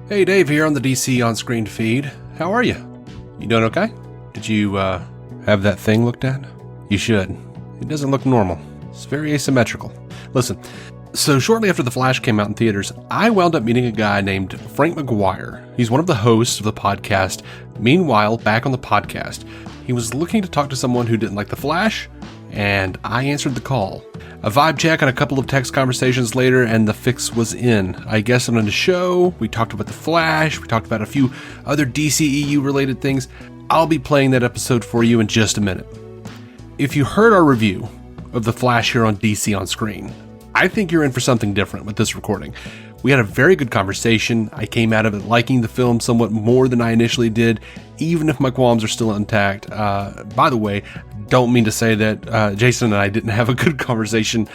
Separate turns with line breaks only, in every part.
Hey, Dave here on the DC on-screen feed. How are you? You doing okay? Did you have that thing looked at? You should. It doesn't look normal. It's very asymmetrical. Listen, so shortly after The Flash came out in theaters, I wound up meeting a guy named Frank McGuire. He's one of the hosts of the podcast Meanwhile, Back on the Podcast. He was looking to talk to someone who didn't like The Flash, and I answered the call. A vibe check and a couple of text conversations later, and the fix was in. I guested on the show, we talked about The Flash, we talked about a few other DCEU related things. I'll be playing that episode for you in just a minute. If you heard our review of The Flash here on DC on Screen, I think you're in for something different with this recording. We had a very good conversation. I came out of it liking the film somewhat more than I initially did, even if my qualms are still intact. By the way, don't mean to say that Jason and I didn't have a good conversation.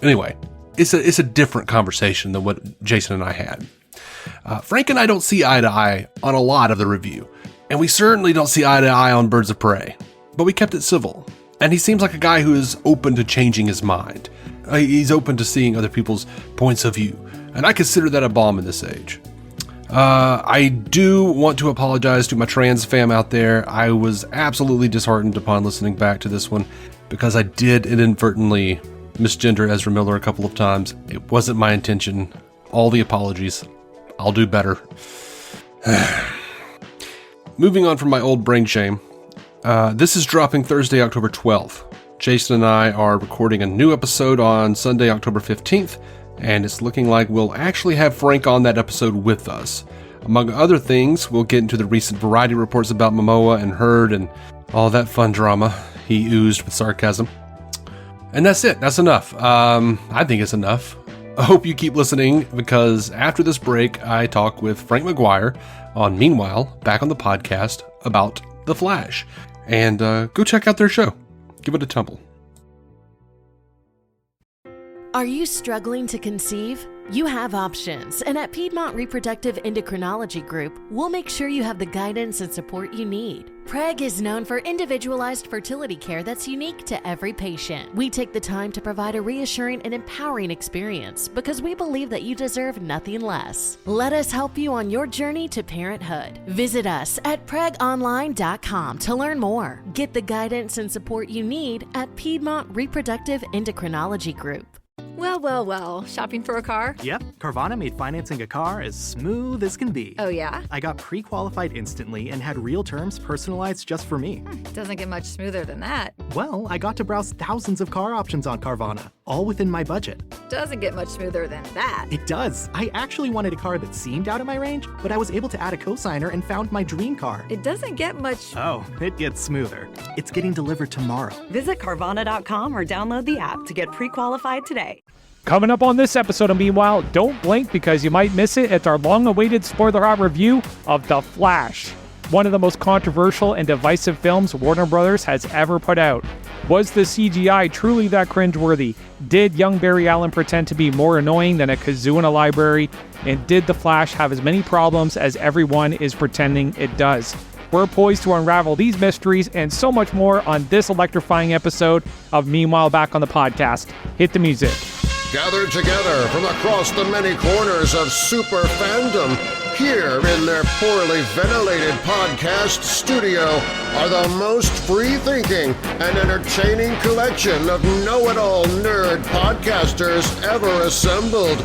Anyway, it's a different conversation than what Jason and I had. Frank and I don't see eye to eye on a lot of the review, and we certainly don't see eye to eye on Birds of Prey, but we kept it civil, and he seems like a guy who is open to changing his mind. He's open to seeing other people's points of view, and I consider that a balm in this age. I do want to apologize to my trans fam out there. I was absolutely disheartened upon listening back to this one because I did inadvertently misgender Ezra Miller a couple of times. It wasn't my intention. All the apologies. I'll do better. Moving on from my old brain shame, this is dropping Thursday, October 12th. Jason and I are recording a new episode on Sunday, October 15th, and it's looking like we'll actually have Frank on that episode with us. Among other things, we'll get into the recent Variety reports about Momoa and Heard and all that fun drama he oozed with sarcasm. And that's it. That's enough. I think it's enough. I hope you keep listening, because after this break, I talk with Frank McGuire on Meanwhile, Back on the Podcast, about The Flash. And go check out their show. Give it a tumble.
Are you struggling to conceive? You have options, and at Piedmont Reproductive Endocrinology Group, we'll make sure you have the guidance and support you need. PREG is known for individualized fertility care that's unique to every patient. We take the time to provide a reassuring and empowering experience because we believe that you deserve nothing less. Let us help you on your journey to parenthood. Visit us at pregonline.com to learn more. Get the guidance and support you need at Piedmont Reproductive Endocrinology Group.
Well, shopping for a car?
Yep, Carvana made financing a car as smooth as can be.
Oh yeah?
I got pre-qualified instantly and had real terms personalized just for me.
Doesn't get much smoother than that.
Well, I got to browse thousands of car options on Carvana, all within my budget.
Doesn't get much smoother than that.
It does. I actually wanted a car that seemed out of my range, but I was able to add a cosigner and found my dream car.
It doesn't get much...
Oh, it gets smoother. It's getting delivered tomorrow.
Visit Carvana.com or download the app to get pre-qualified today.
Coming up on this episode of Meanwhile, don't blink because you might miss it. It's our long-awaited spoiler-hot review of The Flash, one of the most controversial and divisive films Warner Brothers has ever put out. Was the CGI truly that cringeworthy? Did young Barry Allen pretend to be more annoying than a kazoo in a library? And did The Flash have as many problems as everyone is pretending it does? We're poised to unravel these mysteries and so much more on this electrifying episode of Meanwhile Back on the Podcast. Hit the music.
Gathered together from across the many corners of super fandom, here in their poorly ventilated podcast studio are the most free-thinking and entertaining collection of know-it-all nerd podcasters ever assembled.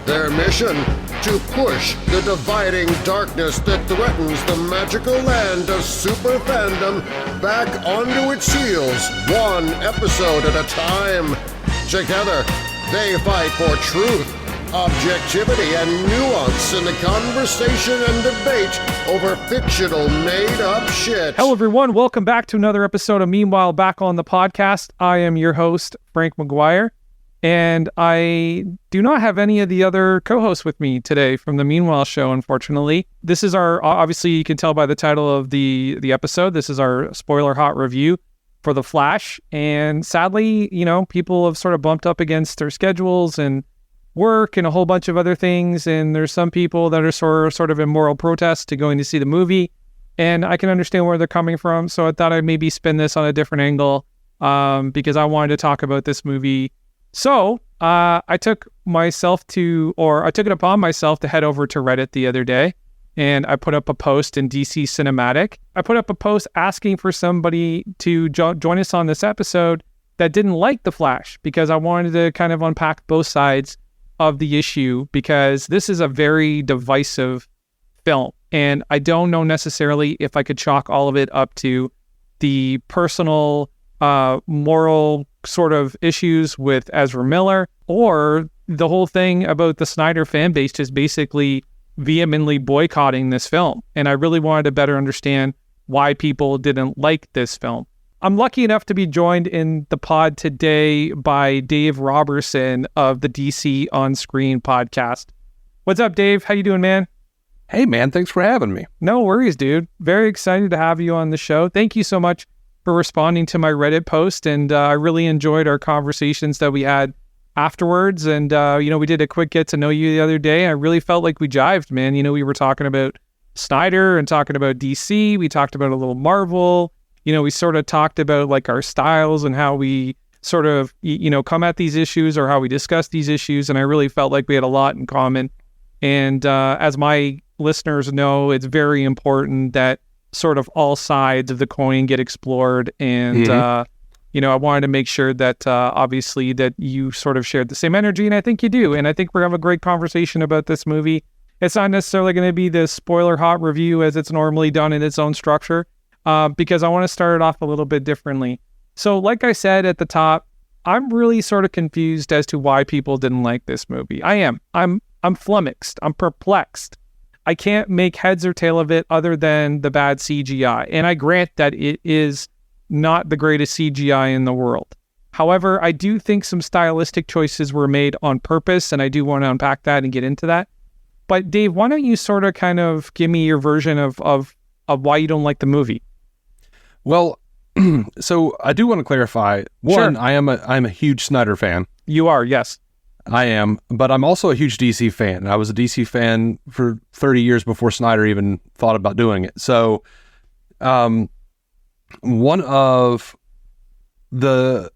Their mission? To push the dividing darkness that threatens the magical land of super fandom back onto its heels, one episode at a time. Together, they fight for truth, objectivity, and nuance in the conversation and debate over fictional made-up shit.
Hello, everyone. Welcome back to another episode of Meanwhile Back on the Podcast. I am your host, Frank McGuire, and I do not have any of the other co-hosts with me today from the Meanwhile show, unfortunately. This is our, obviously you can tell by the title of the episode, this is our spoiler hot review for The Flash, and sadly, you know, people have sort of bumped up against their schedules and work and a whole bunch of other things, and there's some people that are sort of in moral protest to going to see the movie, and I can understand where they're coming from, so I thought I'd maybe spin this on a different angle, because I wanted to talk about this movie. So, I took it upon myself to head over to Reddit the other day, and I put up a post in DC Cinematic. I put up a post asking for somebody to join us on this episode that didn't like The Flash, because I wanted to kind of unpack both sides of the issue, because this is a very divisive film, and I don't know necessarily if I could chalk all of it up to the personal, moral sort of issues with Ezra Miller, or the whole thing about the Snyder fan base just basically vehemently boycotting this film. And I really wanted to better understand why people didn't like this film. I'm lucky enough to be joined in the pod today by Dave Robertson of the DC On Screen podcast. What's up, Dave? How you doing, man?
Hey, man, thanks for having me.
No worries, dude. Very excited to have you on the show. Thank you so much for responding to my Reddit post, and I really enjoyed our conversations that we had afterwards. And, we did a quick get to know you the other day. I really felt like we jived, man. We were talking about Snyder and talking about DC. We talked about a little Marvel. We sort of talked about like our styles and how we sort of, come at these issues, or how we discuss these issues. And I really felt like we had a lot in common. And as my listeners know, it's very important that sort of all sides of the coin get explored. And, I wanted to make sure that obviously that you sort of shared the same energy, and I think you do. And I think we're having a great conversation about this movie. It's not necessarily going to be the spoiler hot review as it's normally done in its own structure, because I want to start it off a little bit differently. So like I said at the top, I'm really sort of confused as to why people didn't like this movie. I am. I'm flummoxed. I'm perplexed. I can't make heads or tail of it other than the bad CGI. And I grant that it is not the greatest CGI in the world. However, I do think some stylistic choices were made on purpose, and I do want to unpack that and get into that. But Dave, why don't you sort of kind of give me your version of why you don't like the movie?
Well, so I do want to clarify. One, sure. I'm a huge Snyder fan.
You are, yes.
I am, but I'm also a huge DC fan. I was a DC fan for 30 years before Snyder even thought about doing it. So, one of the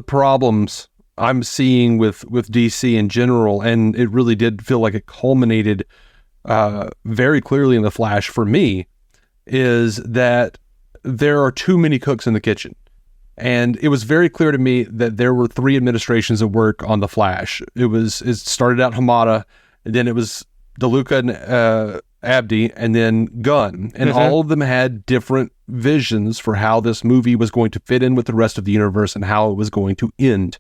problems I'm seeing with DC in general, and it really did feel like it culminated very clearly in The Flash for me, is that there are too many cooks in the kitchen. And it was very clear to me that there were 3 administrations at work on The Flash. It started out Hamada, and then it was DeLuca and Abdi, and then Gunn. And all of them had different visions for how this movie was going to fit in with the rest of the universe and how it was going to end.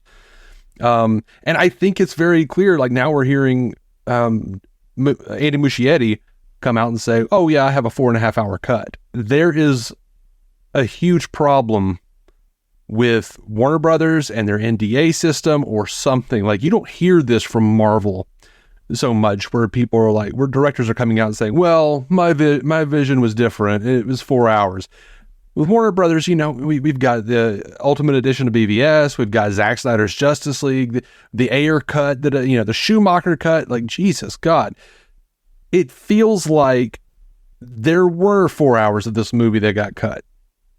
And I think it's very clear, like now we're hearing Andy Muschietti come out and say, oh yeah, I have a 4.5 hour cut. There is a huge problem with Warner Brothers and their NDA system or something. Like, you don't hear this from Marvel so much, where people are like, where directors are coming out and saying, well, my vision was different. It was 4 hours. With Warner Brothers, we've got the Ultimate Edition of BVS. We've got Zack Snyder's Justice League, the Ayer cut, the Schumacher cut. Like, Jesus God. It feels like there were 4 hours of this movie that got cut.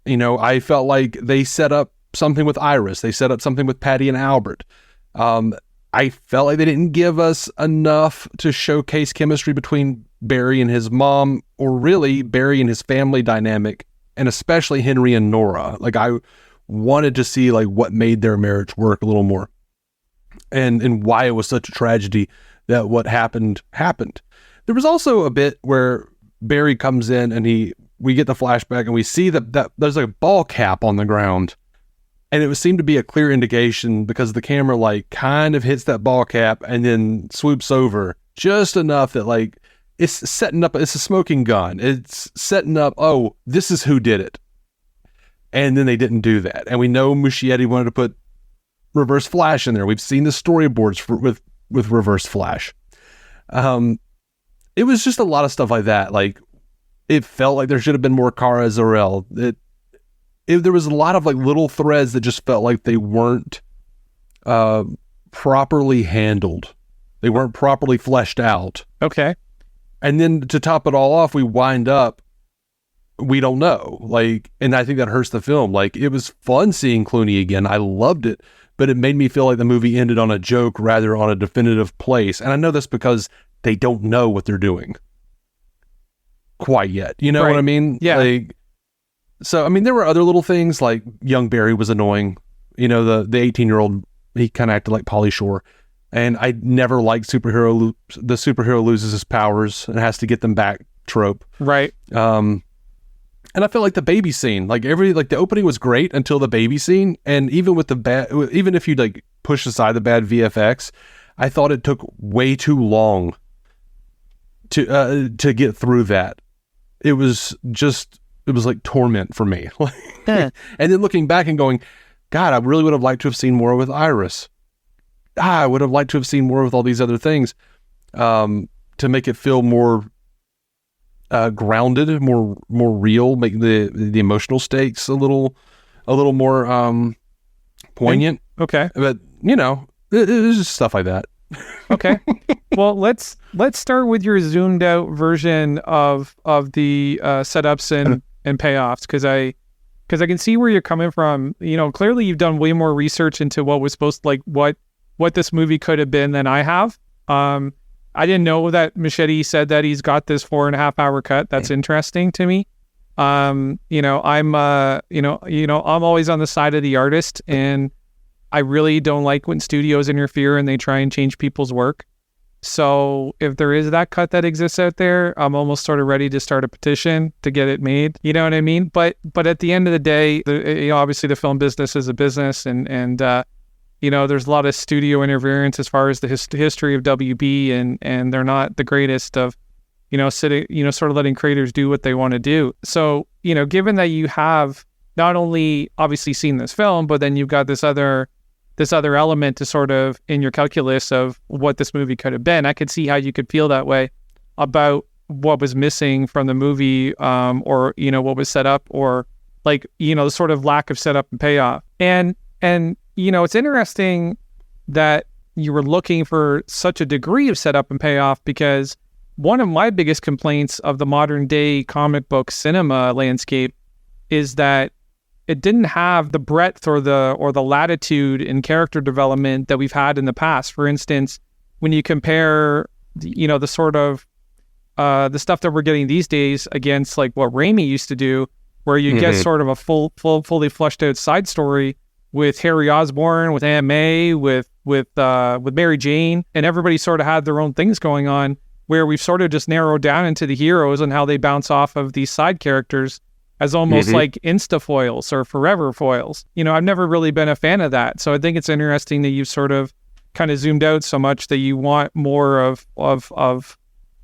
I felt like they set up something with Iris. They set up something with Patty and Albert. I felt like they didn't give us enough to showcase chemistry between Barry and his mom, or really Barry and his family dynamic, and especially Henry and Nora. Like, I wanted to see like what made their marriage work a little more, and why it was such a tragedy that what happened. There was also a bit where Barry comes in and we get the flashback and we see that there's like a ball cap on the ground. And it seemed to be a clear indication, because the camera like kind of hits that ball cap and then swoops over just enough that like it's setting up, it's a smoking gun. It's setting up, oh, this is who did it. And then they didn't do that. And we know Muschietti wanted to put Reverse Flash in there. We've seen the storyboards with Reverse Flash. It was just a lot of stuff like that. Like, it felt like there should have been more Kara Zor-El. There was a lot of like little threads that just felt like they weren't properly handled. They weren't properly fleshed out.
Okay.
And then to top it all off, we wind up, we don't know. Like, and I think that hurts the film. Like, it was fun seeing Clooney again. I loved it. but it made me feel like the movie ended on a joke rather on a definitive place. And I know that's because they don't know what they're doing quite yet. You know what I mean?
Yeah.
Like, so, I mean, there were other little things like young Barry was annoying. You know, the 18-year-old, he kind of acted like Pauly Shore. And I never liked the superhero loses his powers and has to get them back trope.
Right.
And I felt like the baby scene, the opening was great until the baby scene. And even with even if you like push aside the bad VFX, I thought it took way too long to get through that. It was like torment for me. And then looking back and going, God, I really would have liked to have seen more with Iris. I would have liked to have seen more with all these other things, to make it feel more grounded, more real, make the emotional stakes a little more poignant.
Okay.
But you know, it's just stuff like that.
Okay. Well, let's start with your zoomed out version of the setups and payoffs, because I can see where you're coming from. You know, clearly you've done way more research into what was supposed to, like what this movie could have been than I have. I didn't know that Machete said that he's got this 4.5 hour cut. That's interesting to me. You know, I'm always on the side of the artist, and I really don't like when studios interfere and they try and change people's work. So if there is that cut that exists out there, I'm almost sort of ready to start a petition to get it made. You know what I mean? But at the end of the day, obviously the film business is a business, and you know, there's a lot of studio interference as far as the history of WB, and they're not the greatest of, you know, sort of letting creators do what they want to do. So, you know, given that you have not only obviously seen this film, but then you've got this other element to sort of in your calculus of what this movie could have been, I could see how you could feel that way about what was missing from the movie, or, you know, what was set up, or like, you know, the sort of lack of setup and payoff. And you know, it's interesting that you were looking for such a degree of setup and payoff, because one of my biggest complaints of the modern day comic book cinema landscape is that it didn't have the breadth or the latitude in character development that we've had in the past. For instance, when you compare, you know, the sort of the stuff that we're getting these days against like what Raimi used to do, where you get sort of a fully fleshed out side story with Harry Osborn, with Aunt May, with Mary Jane, and everybody sort of had their own things going on, where we've sort of just narrowed down into the heroes and how they bounce off of these side characters as almost like insta foils or forever foils. You know, I've never really been a fan of that. So I think it's interesting that you've sort of kind of zoomed out so much that you want more of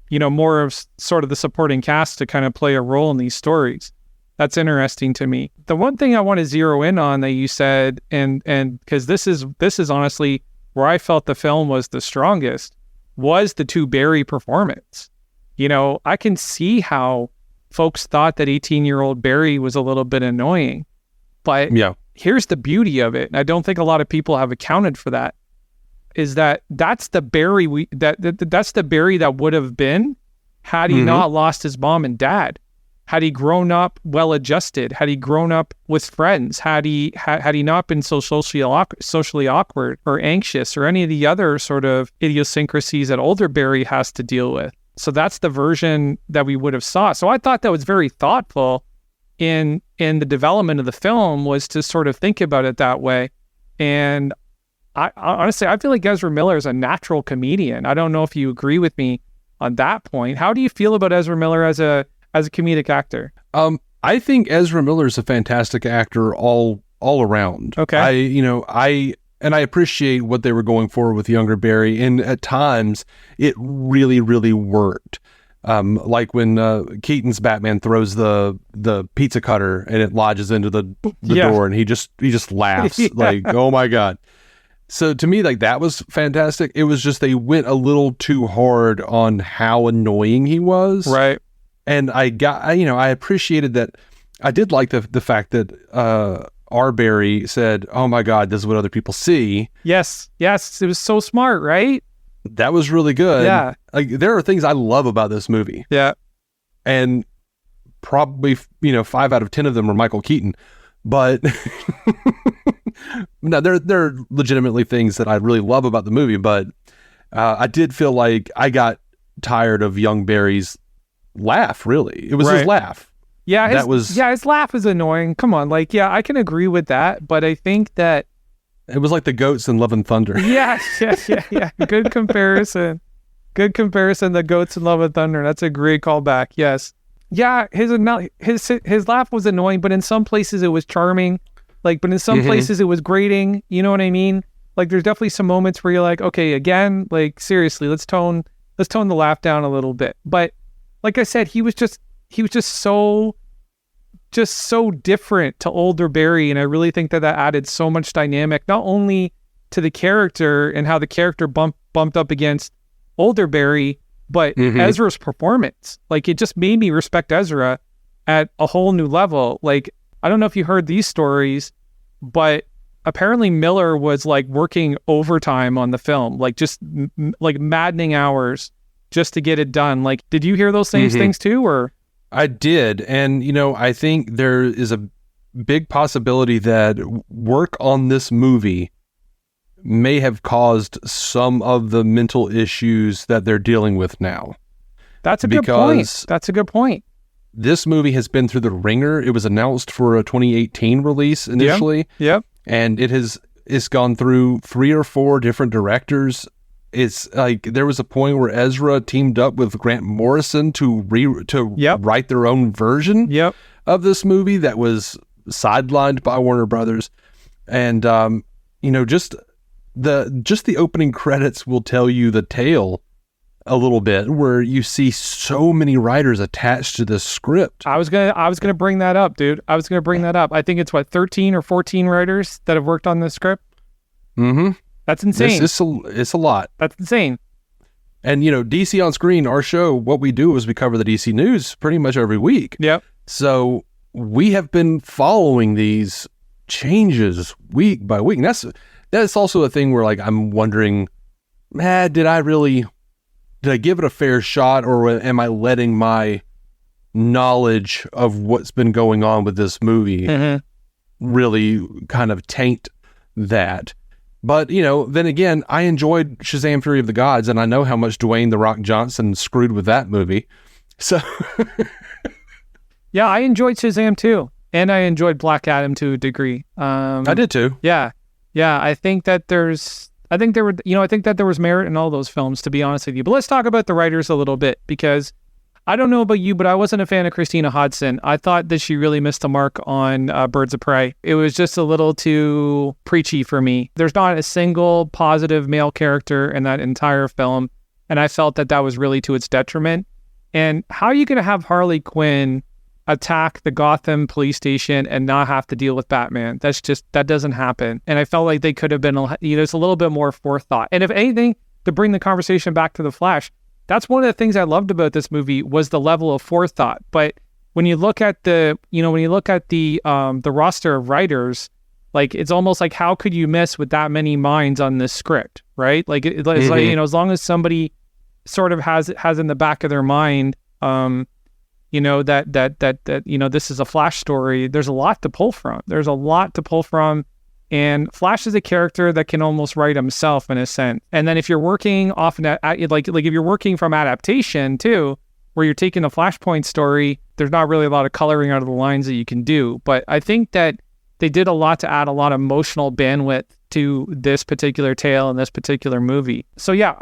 you know, more of sort of the supporting cast to kind of play a role in these stories. That's interesting to me. The one thing I want to zero in on that you said, and because this is honestly where I felt the film was the strongest, was the two Barry performance. You know, I can see how folks thought that 18-year-old Barry was a little bit annoying, but here's the beauty of it. And I don't think a lot of people have accounted for that. Is that's the Barry that's the Barry that would have been had he not lost his mom and dad. Had he grown up well-adjusted, had he grown up with friends, had he not been so socially awkward or anxious or any of the other sort of idiosyncrasies that older Barry has to deal with. So that's the version that we would have saw. So I thought that was very thoughtful in the development of the film, was to sort of think about it that way. And I honestly, I feel like Ezra Miller is a natural comedian. I don't know if you agree with me on that point. How do you feel about Ezra Miller as a comedic actor?
I think Ezra Miller is a fantastic actor all around. Okay. I appreciate what they were going for with younger Barry, and at times it really, really worked. Like when Keaton's Batman throws the pizza cutter and it lodges into the door, and he just laughs like, oh my God. So to me, like, that was fantastic. It was just they went a little too hard on how annoying he was.
Right.
And I appreciated that. I did like the fact that R. Barry said, oh my God, this is what other people see.
Yes. It was so smart, right?
That was really good.
Yeah.
Like, there are things I love about this movie.
Yeah.
And probably, 5 out of 10 of them are Michael Keaton. But no, there are legitimately things that I really love about the movie, but I did feel like I got tired of young Barry's laugh, really. It was his laugh.
Yeah, his laugh is annoying. Come on, like, yeah, I can agree with that, but I think that
it was like the goats in Love and Thunder.
Yeah. Good comparison. The goats in Love and Thunder. That's a great callback. Yes. Yeah, his laugh was annoying, but in some places it was charming. Like, but in some places it was grating. You know what I mean? Like, there's definitely some moments where you're like, okay, again, like, seriously, let's tone the laugh down a little bit. But like I said, he was just so different to older Barry, and I really think that added so much dynamic, not only to the character and how the character bumped up against older Barry, but Ezra's performance. Like, it just made me respect Ezra at a whole new level. Like, I don't know if you heard these stories, but apparently Miller was like working overtime on the film, like just like maddening hours just to get it done. Like, did you hear those same things too, or?
I did. And, I think there is a big possibility that work on this movie may have caused some of the mental issues that they're dealing with now.
That's a good point.
This movie has been through the ringer. It was announced for a 2018 release initially.
Yep.
And it's gone through 3 or 4 different directors. It's like there was a point where Ezra teamed up with Grant Morrison to write their own version of this movie that was sidelined by Warner Brothers. And just the opening credits will tell you the tale a little bit, where you see so many writers attached to this script.
I was gonna bring that up, dude. I think it's 13 or 14 writers that have worked on this script. That's insane.
It's a lot.
That's insane.
And DC on Screen, our show, what we do is we cover the DC news pretty much every week.
Yep.
So we have been following these changes week by week. And that's also a thing where, like, I'm wondering, did I give it a fair shot, or am I letting my knowledge of what's been going on with this movie really kind of taint that? But, then again, I enjoyed Shazam! Fury of the Gods, and I know how much Dwayne "The Rock" Johnson screwed with that movie. So,
yeah, I enjoyed Shazam too, and I enjoyed Black Adam to a degree.
I did too.
Yeah. I think that there was merit in all those films, to be honest with you. But let's talk about the writers a little bit, because I don't know about you, but I wasn't a fan of Christina Hodson. I thought that she really missed the mark on Birds of Prey. It was just a little too preachy for me. There's not a single positive male character in that entire film, and I felt that was really to its detriment. And how are you going to have Harley Quinn attack the Gotham police station and not have to deal with Batman? That doesn't happen. And I felt like they could have been, it's a little bit more forethought. And if anything, to bring the conversation back to The Flash, that's one of the things I loved about this movie, was the level of forethought. But when you look at the roster of writers, like, it's almost like, how could you miss with that many minds on this script, right? Like, it's like, as long as somebody sort of has in the back of their mind, that this is a Flash story, there's a lot to pull from. And Flash is a character that can almost write himself, in a sense. And then if you're working often if you're working from adaptation too, where you're taking a Flashpoint story, there's not really a lot of coloring out of the lines that you can do. But I think that they did a lot to add a lot of emotional bandwidth to this particular tale and this particular movie. So yeah,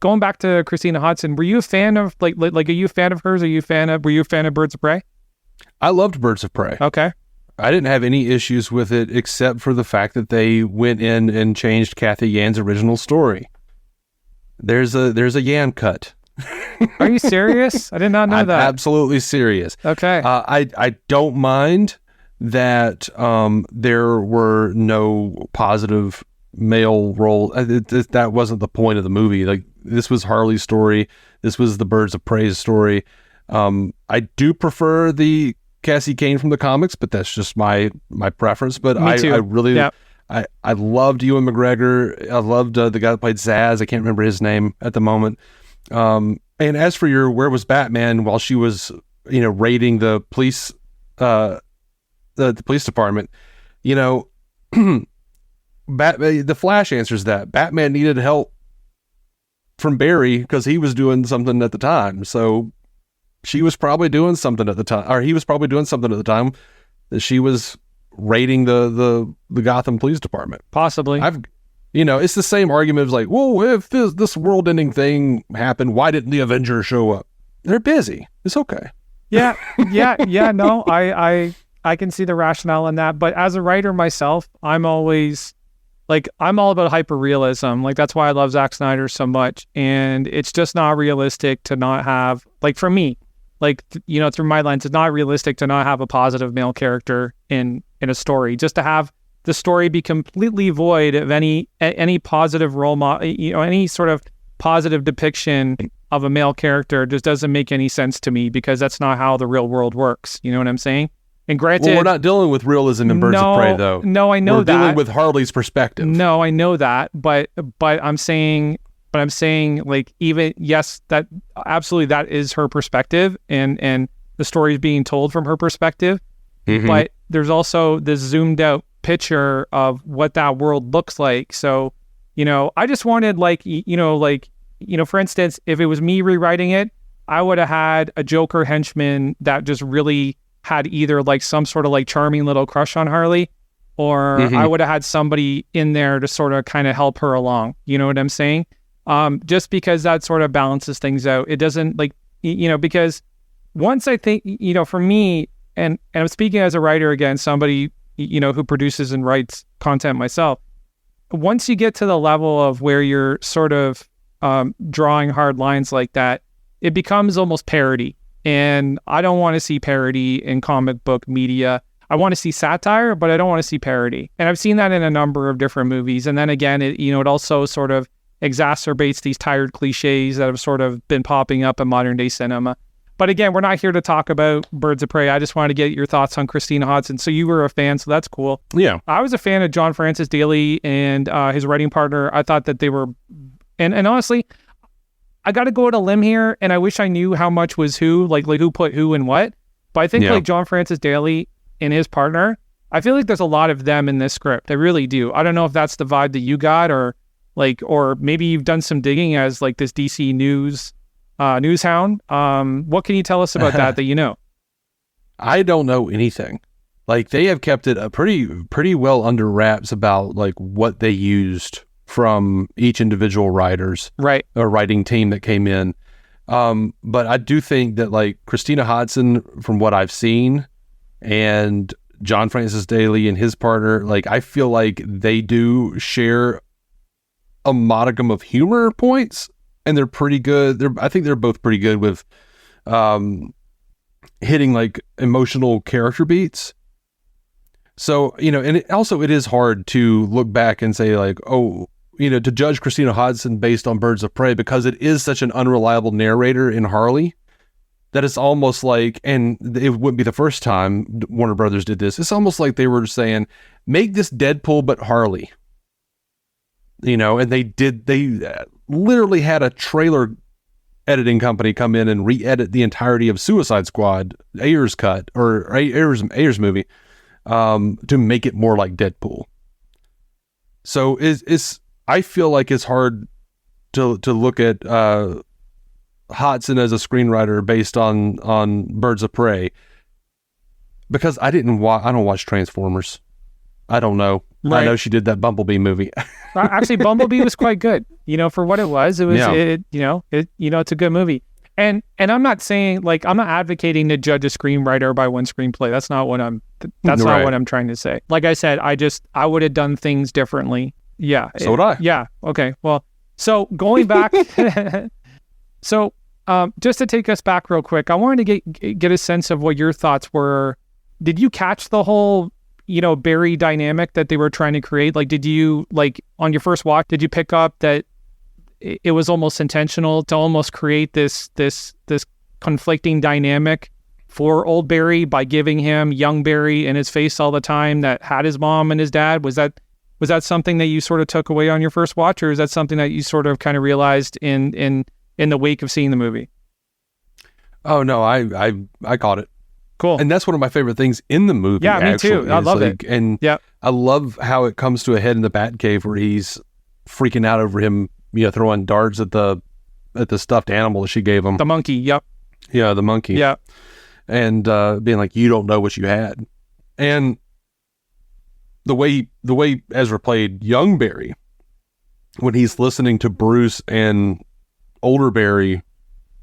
going back to Christina Hodson, were you a fan of are you a fan of hers? Were you a fan of Birds of Prey?
I loved Birds of Prey.
Okay.
I didn't have any issues with it, except for the fact that they went in and changed Kathy Yan's original story. There's a Yan cut.
Are you serious? I did not know
I'm
that.
Absolutely serious.
Okay.
I don't mind that there were no positive male role. That wasn't the point of the movie. Like, this was Harley's story. This was the Birds of Prey's story. I do prefer the Cassie Cain from the comics, but that's just my preference. But I really, I loved Ewan McGregor. I loved the guy that played Zaz. I can't remember his name at the moment. And as for your Where Was Batman while she was, raiding the police, the police department, You know, the Flash answers that. Batman needed help from Barry because he was doing something at the time. So she was probably doing something at the time, or he was probably doing something at the time that she was raiding the Gotham Police Department.
Possibly.
It's the same argument as like, well, if this world-ending thing happened, why didn't the Avengers show up? They're busy. It's okay.
Yeah. No, I can see the rationale in that. But as a writer myself, I'm always like, I'm all about hyper-realism. Like, that's why I love Zack Snyder so much. And it's just not realistic to not have, like, for me, like, through my lens, it's not realistic to not have a positive male character in a story. Just to have the story be completely void of any positive role model, any sort of positive depiction of a male character just doesn't make any sense to me, because that's not how the real world works. You know what I'm saying? And granted,
well, we're not dealing with realism in Birds of Prey, though.
No, I know
we're
that.
We're dealing with Harley's perspective.
No, I know that, but I'm saying, like, even, yes, that absolutely, that is her perspective, and the story is being told from her perspective. Mm-hmm. But there's also this zoomed out picture of what that world looks like. So, I just wanted, like, for instance, if it was me rewriting it, I would have had a Joker henchman that just really had either like some sort of like charming little crush on Harley, or I would have had somebody in there to sort of kind of help her along. You know what I'm saying? Just because that sort of balances things out. It doesn't, like, because once I think, for me, and I'm speaking as a writer again, somebody, who produces and writes content myself, once you get to the level of where you're sort of drawing hard lines like that, it becomes almost parody. And I don't want to see parody in comic book media. I want to see satire, but I don't want to see parody. And I've seen that in a number of different movies. And then again, it also sort of exacerbates these tired cliches that have sort of been popping up in modern day cinema. But again, we're not here to talk about Birds of Prey. I just wanted to get your thoughts on Christina Hodson. So you were a fan, so that's cool.
Yeah.
I was a fan of John Francis Daley and his writing partner. I thought that they were, and honestly, I got to go out a limb here, and I wish I knew how much was who, like who put who in what. But I think like John Francis Daley and his partner, I feel like there's a lot of them in this script. I really do. I don't know if that's the vibe that you got, or maybe you've done some digging as like this DC news hound. What can you tell us about that you know?
I don't know anything. Like, they have kept it a pretty well under wraps about like what they used from each individual writers,
right,
or writing team that came in. But I do think that like Christina Hodson, from what I've seen, and John Francis Daley and his partner, like, I feel like they do share a modicum of humor points, and they're pretty good. I think they're both pretty good with hitting like emotional character beats. So, and it is hard to look back and say like, oh, to judge Christina Hodson based on Birds of Prey, because it is such an unreliable narrator in Harley that it's almost like, and it wouldn't be the first time Warner Brothers did this, it's almost like they were saying, make this Deadpool but Harley. And they literally had a trailer editing company come in and re-edit the entirety of Suicide Squad, Ayer's cut, or Ayer's movie, to make it more like Deadpool. So I feel like it's hard to look at Hodson as a screenwriter based on Birds of Prey, because I don't watch Transformers. I don't know. Right. I know she did that Bumblebee movie.
Actually, Bumblebee was quite good. For what it was, it's a good movie. And I'm not saying, like, I'm not advocating to judge a screenwriter by one screenplay. That's not what I'm trying to say. Like I said, I would have done things differently. Yeah.
So would I.
Yeah. Okay. Well, so going back, so just to take us back real quick, I wanted to get a sense of what your thoughts were. Did you catch the whole, Barry dynamic that they were trying to create? Like, did you, like, on your first watch, did you pick up that it was almost intentional to almost create this conflicting dynamic for old Barry by giving him young Barry in his face all the time that had his mom and his dad? Was that something that you sort of took away on your first watch, or is that something that you sort of kind of realized in the wake of seeing the movie?
Oh no, I caught it.
Cool.
And that's one of my favorite things in the movie.
Yeah, me too. I love it.
And
yeah,
I love how it comes to a head in the Batcave where he's freaking out over him, throwing darts at the stuffed animal that she gave him.
The monkey, yep.
Yeah, the monkey.
Yeah.
And being like, you don't know what you had. And the way Ezra played young Barry, when he's listening to Bruce and older Barry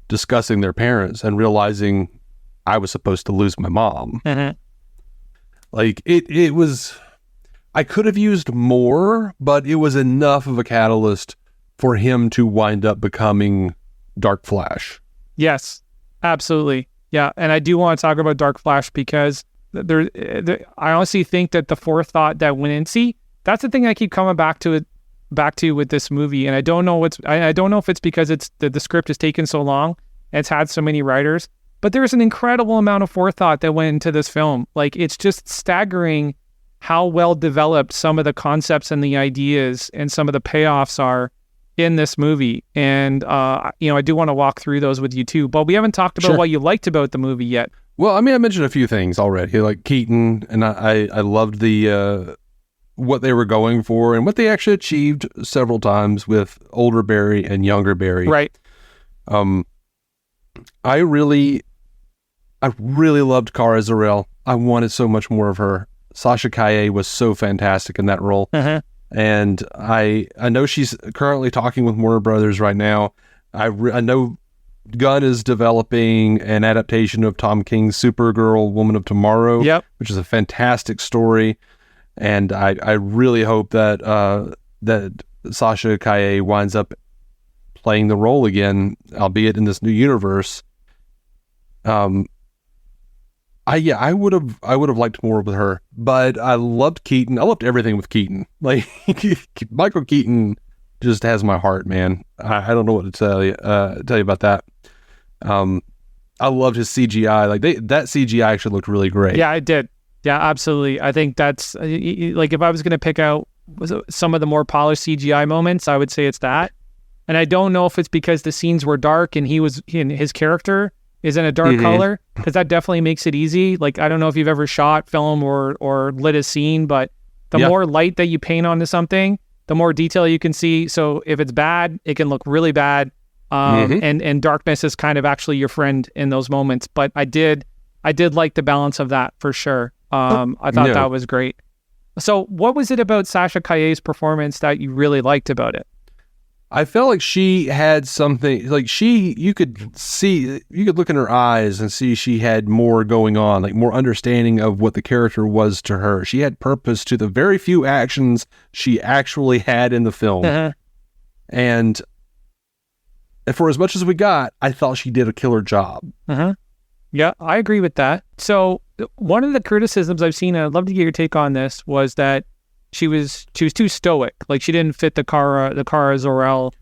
discussing their parents and realizing I was supposed to lose my mom.
Mm-hmm.
Like it was, I could have used more, but it was enough of a catalyst for him to wind up becoming Dark Flash.
Yes, absolutely. Yeah, and I do want to talk about Dark Flash because I honestly think that the forethought that went in. See, that's the thing I keep coming back to with this movie, and I don't know I don't know if it's because it's the script has taken so long and it's had so many writers, but there's an incredible amount of forethought that went into this film. Like, it's just staggering how well developed some of the concepts and the ideas and some of the payoffs are in this movie. And, I do want to walk through those with you too, but we haven't talked about what you liked about the movie yet.
Well, I mean, I mentioned a few things already, like Keaton, and I loved the, what they were going for and what they actually achieved several times with older Barry and younger Barry.
Right.
I really loved Kara Zor-El. I wanted so much more of her. Sasha Calle was so fantastic in that role.
Uh-huh.
And I know she's currently talking with Warner Brothers right now. I know Gunn is developing an adaptation of Tom King's Supergirl, Woman of Tomorrow, which is a fantastic story. And I really hope that that Sasha Calle winds up playing the role again, albeit in this new universe. I would have liked more with her, but I loved Keaton. I loved everything with Keaton. Like Michael Keaton just has my heart, man. I don't know what to tell you about that. I loved his CGI. Like that CGI actually looked really great.
Yeah, it did. Yeah, absolutely. I think that's like, if I was going to pick out some of the more polished CGI moments, I would say it's that. And I don't know if it's because the scenes were dark and his character is in a dark color, because that definitely makes it easy. Like, I don't know if you've ever shot film or lit a scene, but the more light that you paint onto something, the more detail you can see. So if it's bad, it can look really bad. And darkness is kind of actually your friend in those moments. But I did like the balance of that for sure. I thought that was great. So what was it about Sasha Calle's performance that you really liked about it?
I felt like she had something, like you could look in her eyes and see she had more going on, like more understanding of what the character was to her. She had purpose to the very few actions she actually had in the film.
Uh-huh.
And for as much as we got, I thought she did a killer job.
Uh-huh. Yeah, I agree with that. So one of the criticisms I've seen, and I'd love to get your take on this, was that she was too stoic. Like, she didn't fit the Kara Zor-El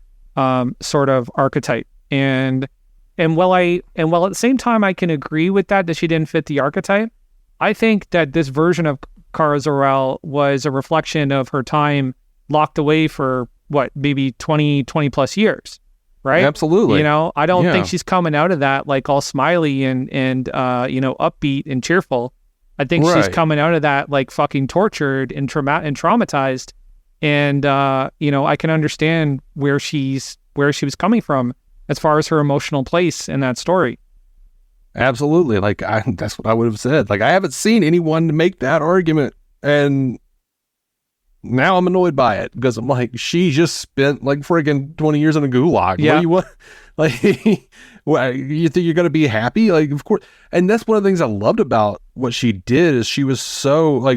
sort of archetype. And while at the same time I can agree with that she didn't fit the archetype, I think that this version of Kara Zor-El was a reflection of her time locked away for maybe 20 plus years. Right?
Absolutely.
I don't think she's coming out of that like all smiley and upbeat and cheerful. I think she's coming out of that like fucking tortured and traumatized. And I can understand where she was coming from as far as her emotional place in that story.
Absolutely. Like, that's what I would have said. Like, I haven't seen anyone make that argument, and now I'm annoyed by it because I'm like, she just spent like friggin' 20 years in a gulag.
Yeah.
What do you want? Like, what, you think you're going to be happy? Like, of course. And that's one of the things I loved about what she did is she was so raw.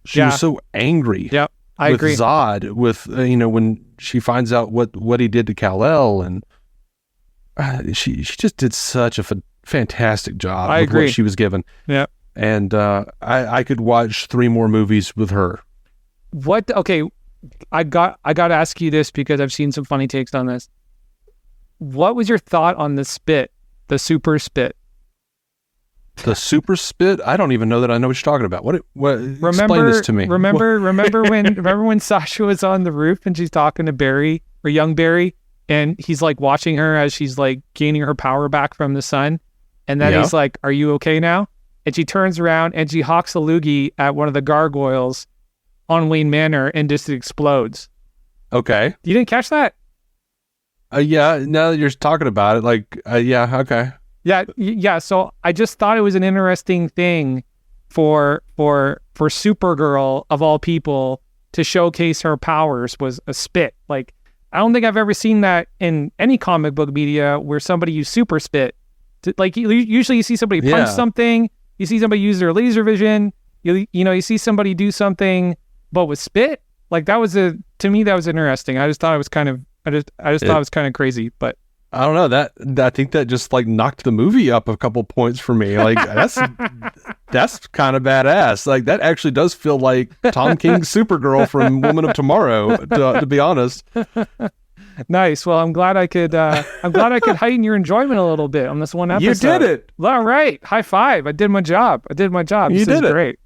She was so angry.
Yep. I agree.
Zod, with, when she finds out what he did to Kal-El, and she just did such a fantastic job with
agree.
what she was given.
Yeah.
And I could watch 3 more movies with her.
Okay, I got to ask you this because I've seen some funny takes on this. What was your thought on the spit, the super spit?
The super spit? I don't even know that I know what you're talking about. What explain this to me.
Remember when Sasha was on the roof and she's talking to Barry, or young Barry, and he's like watching her as she's like gaining her power back from the sun, and then he's like, "Are you okay now?" and she turns around and she hawks a loogie at one of the gargoyles on Wayne Manor and just explodes.
Okay.
You didn't catch that?
Yeah, now that you're talking about it, yeah, okay.
Yeah. So I just thought it was an interesting thing for Supergirl of all people to showcase her powers was a spit. Like, I don't think I've ever seen that in any comic book media where somebody used super spit. Usually you see somebody punch something, you see somebody use their laser vision, you see somebody do something, but with spit, like to me that was interesting. I just thought it was kind of thought it was kind of crazy, but
I don't know, I think that just like knocked the movie up a couple points for me. Like that's kind of badass. Like that actually does feel like Tom King's Supergirl from Woman of Tomorrow, to be honest.
Nice. Well, I'm glad I could heighten your enjoyment a little bit on this one episode.
You did it.
All right. High five. I did my job.
You did it.
Great.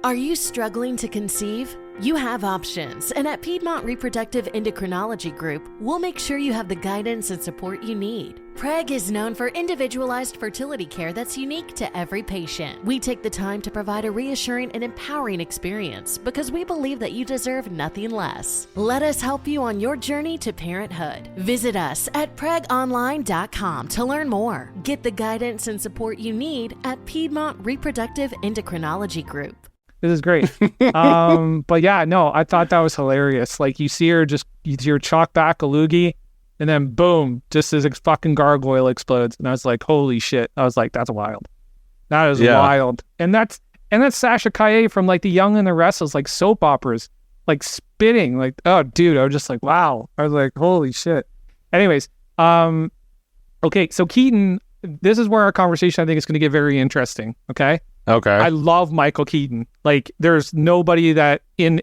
Are you struggling to conceive? You have options, and at Piedmont Reproductive Endocrinology Group, we'll make sure you have the guidance and support you need. Preg is known for individualized fertility care that's unique to every patient. We take the time to provide a reassuring and empowering experience because we believe that you deserve nothing less. Let us help you on your journey to parenthood. Visit us at pregonline.com to learn more. Get the guidance and support you need at Piedmont Reproductive Endocrinology Group.
This is great. But yeah, no, I thought that was hilarious. Like you see her chalk back a loogie and then boom, just as fucking gargoyle explodes. And I was like, holy shit. I was like, that's wild. That is wild. And that's Sasha Calle from like The Young and the Restless, like soap operas, like spitting, like, oh dude, I was just like, wow. I was like, holy shit. Anyways, okay, so Keaton, this is where our conversation I think is going to get very interesting. Okay. I love Michael Keaton. Like, there's nobody that in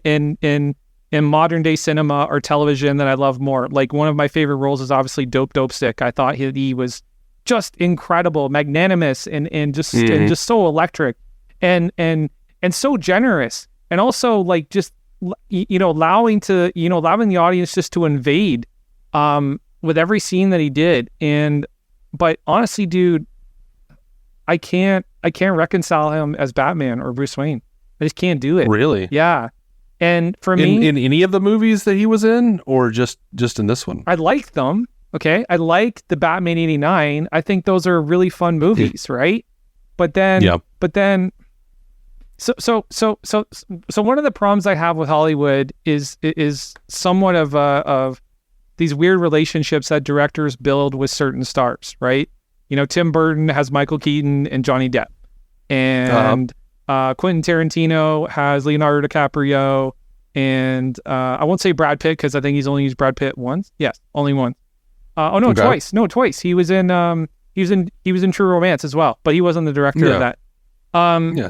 modern day cinema or television that I love more. Like, one of my favorite roles is obviously Dope Sick. I thought he was just incredible, magnanimous, and just so electric, and so generous, and also like just allowing the audience just to invade with every scene that he did. But honestly, dude, I can't reconcile him as Batman or Bruce Wayne. I just can't do it.
Really?
Yeah. And for me,
in any of the movies that he was in, or just in this one,
I liked them. Okay, I liked the Batman '89. I think those are really fun movies, right? But then, so one of the problems I have with Hollywood is somewhat of these weird relationships that directors build with certain stars, right? Tim Burton has Michael Keaton and Johnny Depp, and Quentin Tarantino has Leonardo DiCaprio, and I won't say Brad Pitt because I think he's only used Brad Pitt once. Yes, only once. Twice. No, twice. He was in True Romance as well, but he wasn't the director of that.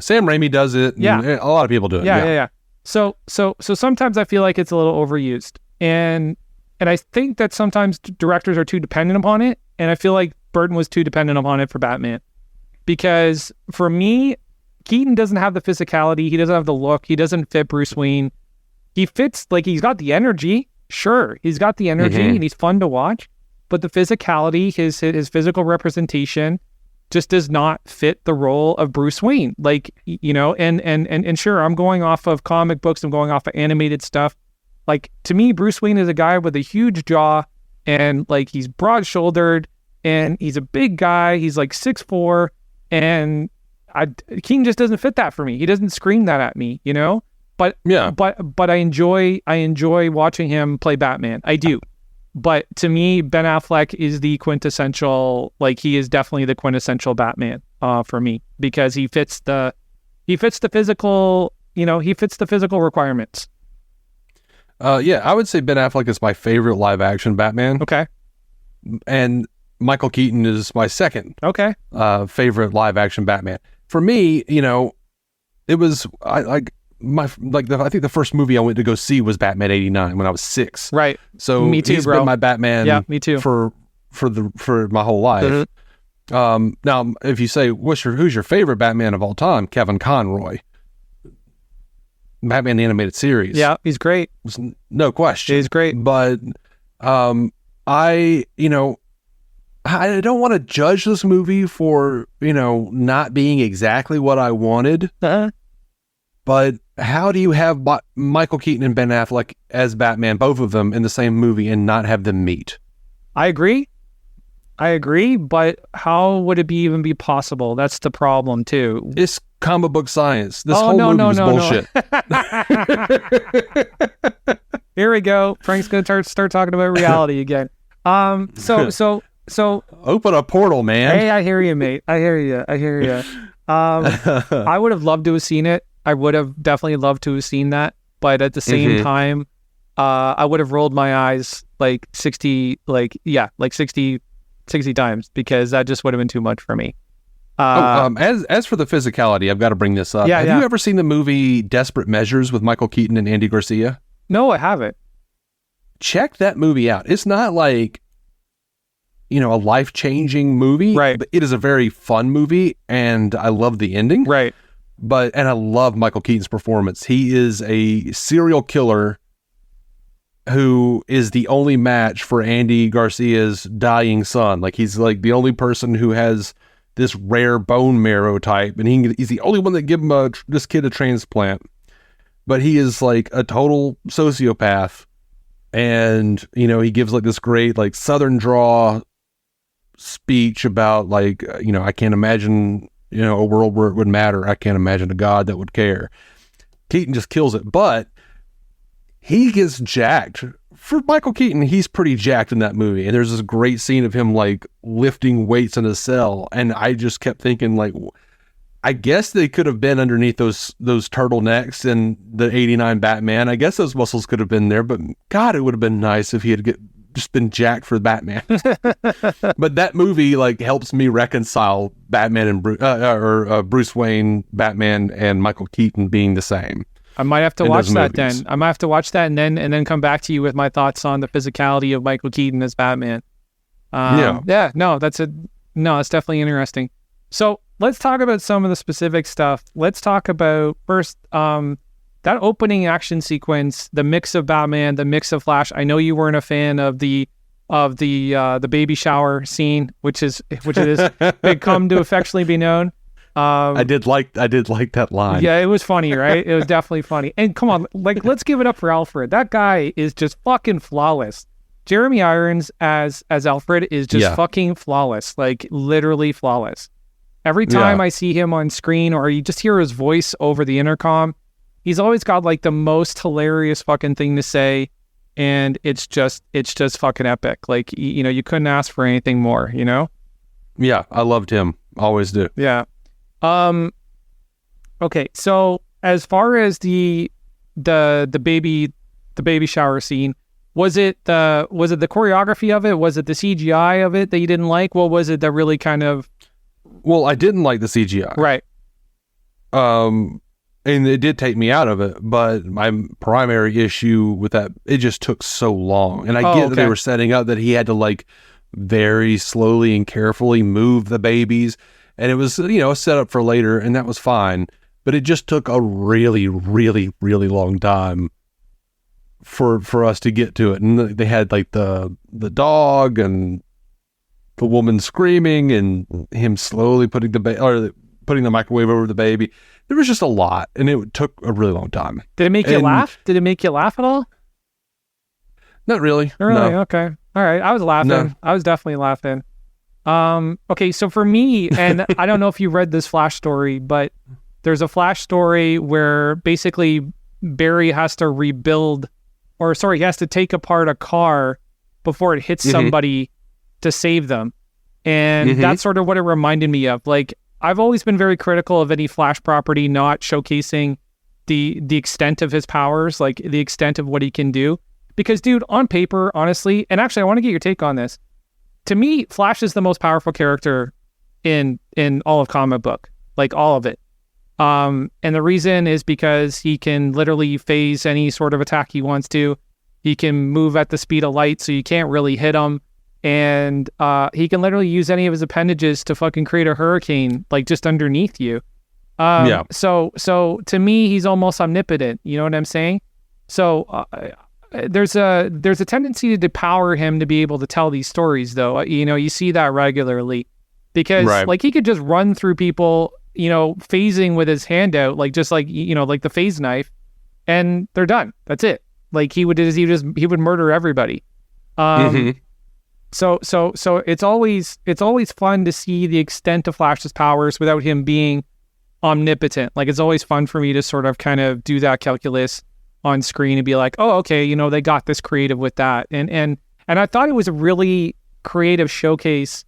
Sam Raimi does it. A lot of people do it.
Yeah. So sometimes I feel like it's a little overused, and I think that sometimes directors are too dependent upon it, and I feel like Burton was too dependent upon it for Batman, because for me, Keaton doesn't have the physicality, he doesn't have the look, he doesn't fit Bruce Wayne. He fits, like, he's got the energy, sure, he's got the energy, and he's fun to watch, but the physicality, his physical representation just does not fit the role of Bruce Wayne. Like, and sure, I'm going off of comic books, I'm going off of animated stuff. Like, to me, Bruce Wayne is a guy with a huge jaw, and like, he's broad-shouldered, and he's a big guy. He's like 6'4", and Keaton just doesn't fit that for me. He doesn't scream that at me, But I enjoy watching him play Batman. I do. But to me, Ben Affleck is the quintessential. Like, he is definitely the quintessential Batman for me, because he fits the physical. He fits the physical requirements.
I would say Ben Affleck is my favorite live action Batman.
Okay.
And Michael Keaton is my second favorite live action Batman. For me, it was I think the first movie I went to go see was Batman '89 when I was 6.
Right.
So
me too,
he's
bro.
been my Batman.
Yeah, me too.
For my whole life. Mm-hmm. Now, if you say who's your favorite Batman of all time, Kevin Conroy. Batman the Animated Series.
Yeah, he's great.
No question.
He's great.
But I don't want to judge this movie for, not being exactly what I wanted. But how do you have Michael Keaton and Ben Affleck as Batman, both of them in the same movie, and not have them meet?
I agree, but how would it even be possible? That's the problem too.
It's comic book science. This whole movie is bullshit.
Here we go. Frank's gonna start talking about reality again. So
open a portal, man.
Hey, I hear you, mate. I hear you. I would have loved to have seen it. I would have definitely loved to have seen that, but at the same time, I would have rolled my eyes like 60 times, because that just would have been too much for me.
As for the physicality, I've got to bring this up. Have you ever seen the movie Desperate Measures with Michael Keaton and Andy Garcia?
No, I haven't.
Check that movie out. It's not like, a life-changing movie,
right?
But it is a very fun movie, and I love the ending,
right?
And I love Michael Keaton's performance. He is a serial killer who is the only match for Andy Garcia's dying son. Like, he's like the only person who has this rare bone marrow type, and he's the only one that give him this kid a transplant. But he is like a total sociopath, and he gives like this great like Southern draw speech about like I can't imagine a world where it would matter. I can't imagine a God that would care. Keaton just kills it, but he gets jacked. For Michael Keaton, he's pretty jacked in that movie, and there's this great scene of him like lifting weights in a cell, and I just kept thinking like, I guess they could have been underneath those turtlenecks in the '89 Batman. I guess those muscles could have been there, but God, it would have been nice if he had just been jacked for Batman. But that movie like helps me reconcile Batman and Bruce Wayne, Batman, and Michael Keaton being the same.
I might have to watch that then. I might have to watch that and then come back to you with my thoughts on the physicality of Michael Keaton as Batman. That's definitely interesting. So let's talk about some of the specific stuff. Let's talk about first that opening action sequence, the mix of Batman, the mix of Flash. I know you weren't a fan of the baby shower scene, which it is become to affectionately be known.
I did like that line.
Yeah, it was funny, right? It was definitely funny. And come on, like, let's give it up for Alfred. That guy is just fucking flawless. Jeremy Irons as Alfred is just fucking flawless, like literally flawless. Every time I see him on screen, or you just hear his voice over the intercom, he's always got like the most hilarious fucking thing to say, and it's just fucking epic. Like, you couldn't ask for anything more,
Yeah, I loved him. Always do.
Yeah. Okay, so as far as the baby shower scene, was it the choreography of it? Was it the CGI of it that you didn't like? What was it that really kind of?
Well, I didn't like the CGI.
Right.
And it did take me out of it, but my primary issue with that, it just took so long. And I get that they were setting up that he had to like very slowly and carefully move the babies. And it was, set up for later, and that was fine. But it just took a really, really, really long time for us to get to it. And they had like the dog and the woman screaming and him slowly putting the microwave over the baby. There was just a lot, and it took a really long time.
Did it make you laugh? Did it make you laugh at all?
Not really.
Really?
No.
Okay. All right. I was laughing. No. I was definitely laughing. Okay, so for me, and I don't know if you read this Flash story, but there's a Flash story where basically Barry has to he has to take apart a car before it hits somebody to save them. And that's sort of what it reminded me of. Like, I've always been very critical of any Flash property not showcasing the extent of his powers, like the extent of what he can do. Because, dude, on paper, honestly, and actually I want to get your take on this. To me, Flash is the most powerful character in all of comic book, like all of it. And the reason is because he can literally phase any sort of attack he wants to. He can move at the speed of light, so you can't really hit him. And he can literally use any of his appendages to fucking create a hurricane, like just underneath you. So to me, he's almost omnipotent. You know what I'm saying? So there's a tendency to depower him to be able to tell these stories, though. You see that regularly because like he could just run through people, phasing with his hand out, like just like like the phase knife, and they're done. That's it. Like he would murder everybody. So it's always fun to see the extent of Flash's powers without him being omnipotent. Like it's always fun for me to sort of kind of do that calculus on screen and be like, oh, okay, they got this creative with that. And I thought it was a really creative showcase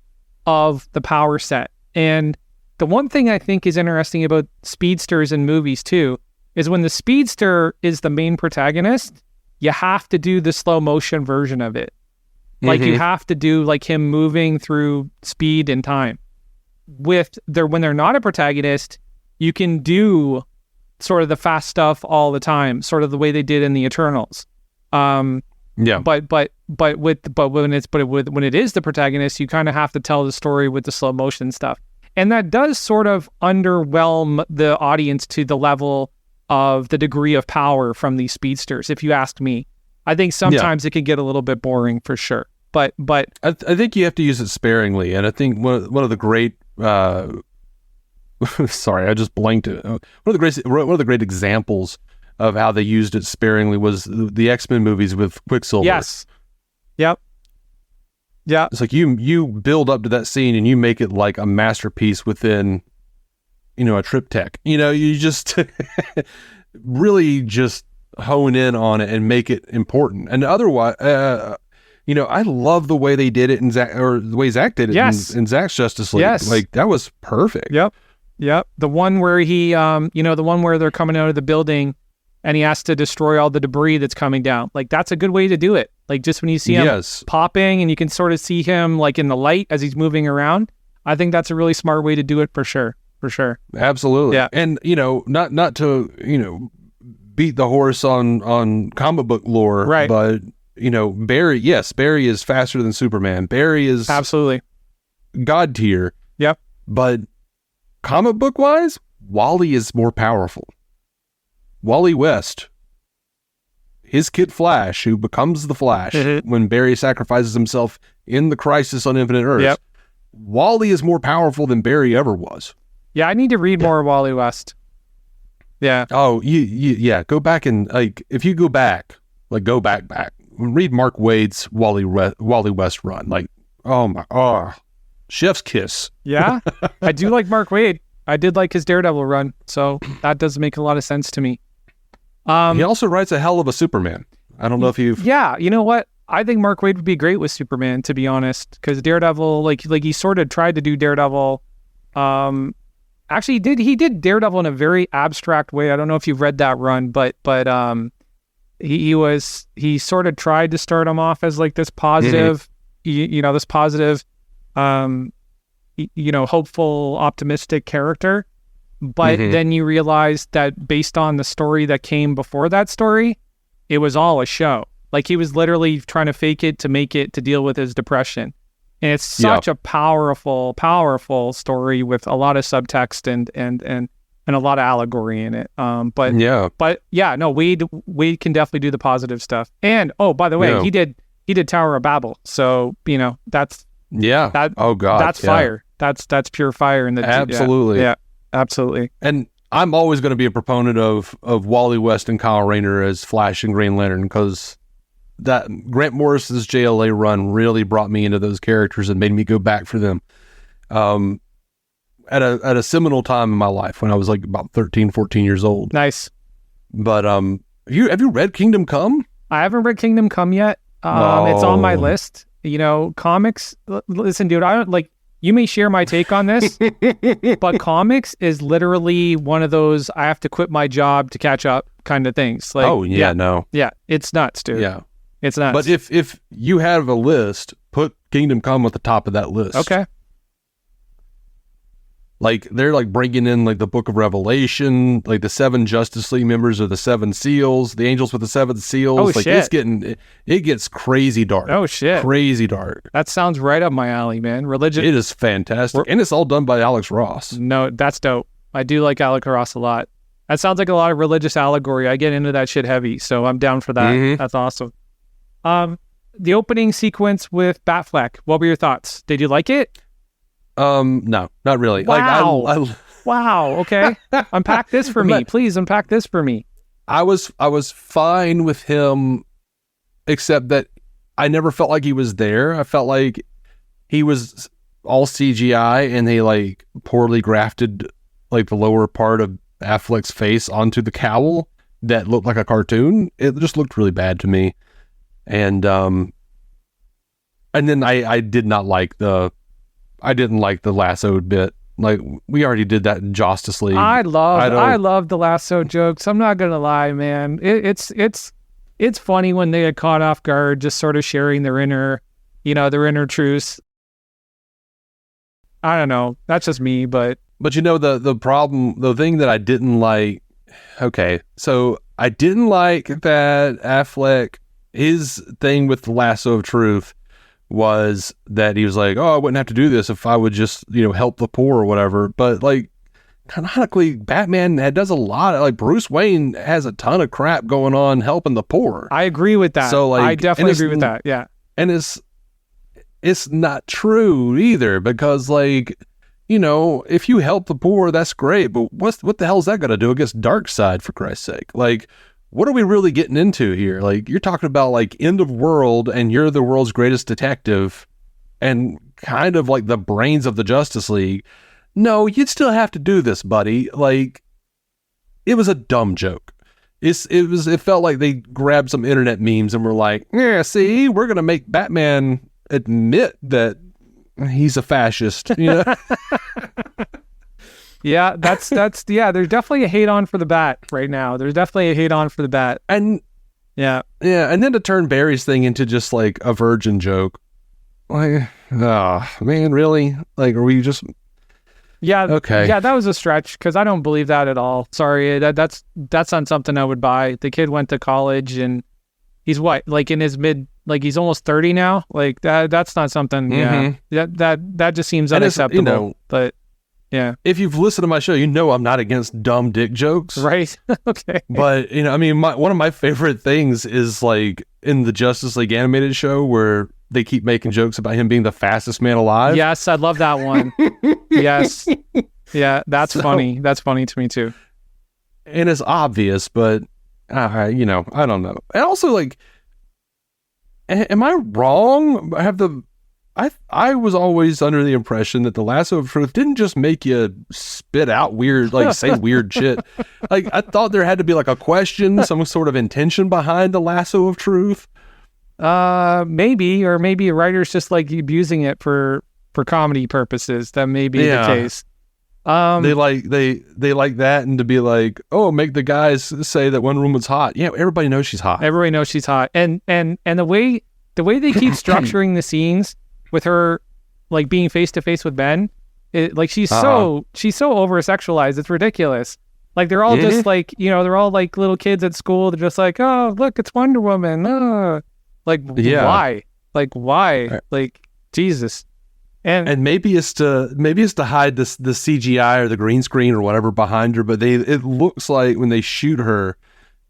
of the power set. And the one thing I think is interesting about speedsters in movies too is when the speedster is the main protagonist, you have to do the slow motion version of it. Like you have to do like him moving through speed and time. When they're not a protagonist, you can do sort of the fast stuff all the time, sort of the way they did in the Eternals. But when it is the protagonist, you kind of have to tell the story with the slow motion stuff, and that does sort of underwhelm the audience to the level of the degree of power from these speedsters. If you ask me, I think sometimes it can get a little bit boring for sure. But
I think you have to use it sparingly, and I think one of the great sorry, I just blanked it. One of the great examples of how they used it sparingly was the X-Men movies with Quicksilver.
Yes. Yep. Yeah.
It's like you build up to that scene and you make it like a masterpiece within, a triptych. You just really just hone in on it and make it important. And otherwise, I love the way they did it the way Zach did it in Zach's Justice League.
Yes.
Like that was perfect.
Yep. The one where he, the one where they're coming out of the building and he has to destroy all the debris that's coming down. Like that's a good way to do it. Like just when you see him popping and you can sort of see him like in the light as he's moving around. I think that's a really smart way to do it for sure.
Absolutely.
Yeah.
And, not to, beat the horse on comic book lore,
right.
But, Barry is faster than Superman. Barry is
absolutely
God tier.
Yep.
But comic book wise, Wally is more powerful. Wally West, his kid Flash, who becomes the Flash when Barry sacrifices himself in the Crisis on Infinite Earths.
Yep.
Wally is more powerful than Barry ever was.
Yeah, I need to read more Wally West. Yeah.
Oh, go back and if you go back, read Mark Waid's Wally West run. Like, chef's kiss.
Yeah, I do like Mark Waid. I did like his Daredevil run, so that does make a lot of sense to me.
He also writes a hell of a Superman. I don't know if you've...
Yeah, you know what? I think Mark Waid would be great with Superman, to be honest, because Daredevil, like he sort of tried to do Daredevil. Actually, he did Daredevil in a very abstract way. I don't know if you've read that run, but he sort of tried to start him off as like this positive, this positive, hopeful, optimistic character. But then you realize that based on the story that came before that story, it was all a show. Like he was literally trying to fake it to make it to deal with his depression. And it's such a powerful, powerful story with a lot of subtext and a lot of allegory in it. But Wade can definitely do the positive stuff. And by the way, he did Tower of Babel. So, that's that's fire. That's pure fire in the
absolutely.
Yeah, absolutely.
And I'm always going to be a proponent of Wally West and Kyle Rayner as Flash and Green Lantern, because that Grant Morrison's JLA run really brought me into those characters and made me go back for them. At a seminal time in my life when I was like about 13, 14 years old.
Nice.
But have you read Kingdom Come?
I haven't read Kingdom Come yet. It's on my list. Comics. Listen, dude, I don't like. You may share my take on this, but comics is literally one of those I have to quit my job to catch up kind of things. Like, yeah, it's nuts, dude.
Yeah,
it's nuts.
But if you have a list, put Kingdom Come at the top of that list.
Okay.
Like they're like bringing in like the Book of Revelation, like the 7 Justice League members of the 7 Seals, the Angels with the 7 Seals.
Oh,
like
shit.
It gets crazy dark.
Oh shit,
crazy dark.
That sounds right up my alley, man. Religion.
It is fantastic, and it's all done by Alex Ross.
No, that's dope. I do like Alex Ross a lot. That sounds like a lot of religious allegory. I get into that shit heavy, so I'm down for that.
Mhm.
That's awesome. The opening sequence with Batfleck, what were your thoughts? Did you like it?
No, not really.
Wow.
Like
Wow, okay. Unpack this for me. Please unpack this for me.
I was fine with him, except that I never felt like he was there. I felt like he was all CGI and they like poorly grafted like the lower part of Affleck's face onto the cowl that looked like a cartoon. It just looked really bad to me. And then I didn't like the lassoed bit. Like we already did that in Justice League.
I love the lasso jokes. I'm not gonna lie, man. It's funny when they get caught off guard, just sort of sharing their inner truths. I don't know. That's just me, but
the problem, the thing that I didn't like. Okay, so I didn't like that Affleck. His thing with the lasso of truth was that he was like, oh, I wouldn't have to do this if I would just, help the poor or whatever. But like, canonically, Batman does a lot. Like Bruce Wayne has a ton of crap going on helping the poor.
I agree with that.
So like,
I definitely agree with that. Yeah.
And it's not true either, because like, if you help the poor, that's great. But what the hell is that going to do against Darkseid, for Christ's sake? Like, what are we really getting into here? Like, you're talking about like end of world and you're the world's greatest detective and kind of like the brains of the Justice League. No, you'd still have to do this, buddy. Like, it was a dumb joke. It felt like they grabbed some internet memes and were like, yeah, see, we're going to make Batman admit that he's a fascist,
Yeah, that's yeah, there's definitely a hate on for the Bat right now. There's definitely a hate on for the Bat.
And yeah, and then to turn Barry's thing into just like a virgin joke. Like, oh, man, really? Like, are we just okay.
Yeah, that was a stretch because I don't believe that at all. Sorry, that's not something I would buy. The kid went to college and he's like in his like he's almost 30 now. Like that's not something.
Mm-hmm.
Yeah, that just seems unacceptable. But yeah,
if you've listened to my show, I'm not against dumb dick jokes,
right? Okay,
but one of my favorite things is like in the Justice League animated show where they keep making jokes about him being the fastest man alive.
Yes, I love that one. Yes, yeah, that's funny. That's funny to me too.
And it's obvious, but I don't know. And also, like, am I wrong? I was always under the impression that the lasso of truth didn't just make you spit out weird, like say weird shit. Like, I thought there had to be like a question, some sort of intention behind the lasso of truth.
Maybe a writer's just like abusing it for comedy purposes. That may be the case. They like that, and to be like, oh, make the guys say that Wonder Woman's hot. Yeah, everybody knows she's hot. Everybody knows she's hot, and the way they keep structuring the scenes with her, like being face to face with Ben, like she's so over sexualized. It's ridiculous. Like they're all just like they're all like little kids at school. They're just like, oh, look, it's Wonder Woman. Why? Like why? Like Jesus. And
maybe it's to hide the CGI or the green screen or whatever behind her, but it looks like when they shoot her,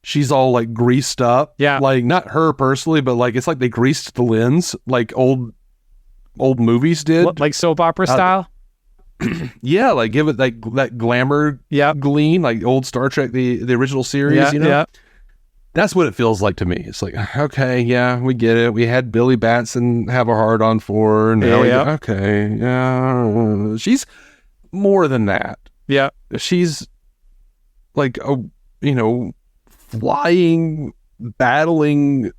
she's all like greased up.
Yeah,
like not her personally, but like it's like they greased the lens like old movies did,
like soap opera style.
Yeah, like give it like that glamour gleam, like old Star Trek, the original series.
Yeah.
That's what it feels like to me. It's like, okay, yeah, we get it. We had Billy Batson have a hard on for her. And okay, yeah. She's more than that.
Yeah.
She's like a, flying, battling,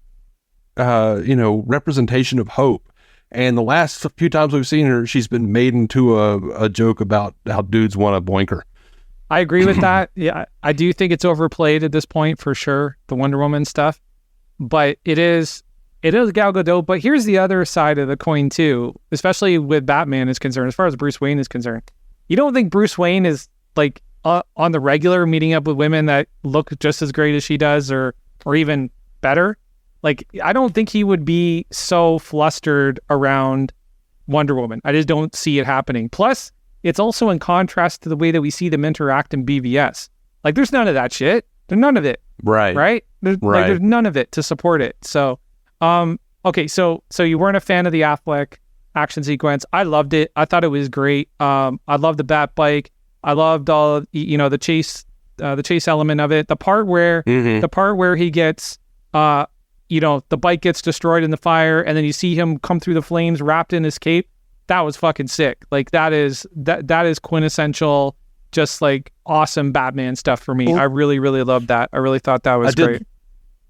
representation of hope. And the last few times we've seen her, she's been made into a joke about how dudes want to boink her.
I agree with that. Yeah, I do think it's overplayed at this point for sure, the Wonder Woman stuff. But it is Gal Gadot. But here's the other side of the coin too, especially with Batman is concerned, as far as Bruce Wayne is concerned. You don't think Bruce Wayne is like on the regular meeting up with women that look just as great as she does or even better? Like, I don't think he would be so flustered around Wonder Woman. I just don't see it happening. Plus, it's also in contrast to the way that we see them interact in BVS. Like, there's none of that shit. There's none of it.
Right.
There's none of it to support it. So, okay, so you weren't a fan of the Affleck action sequence. I loved it. I thought it was great. I loved the bat bike. I loved all the chase element of it. The part where he gets the bike gets destroyed in the fire, and then you see him come through the flames wrapped in his cape. That was fucking sick. Like, that is quintessential, just like awesome Batman stuff for me. I really, really loved that. I really thought that was great.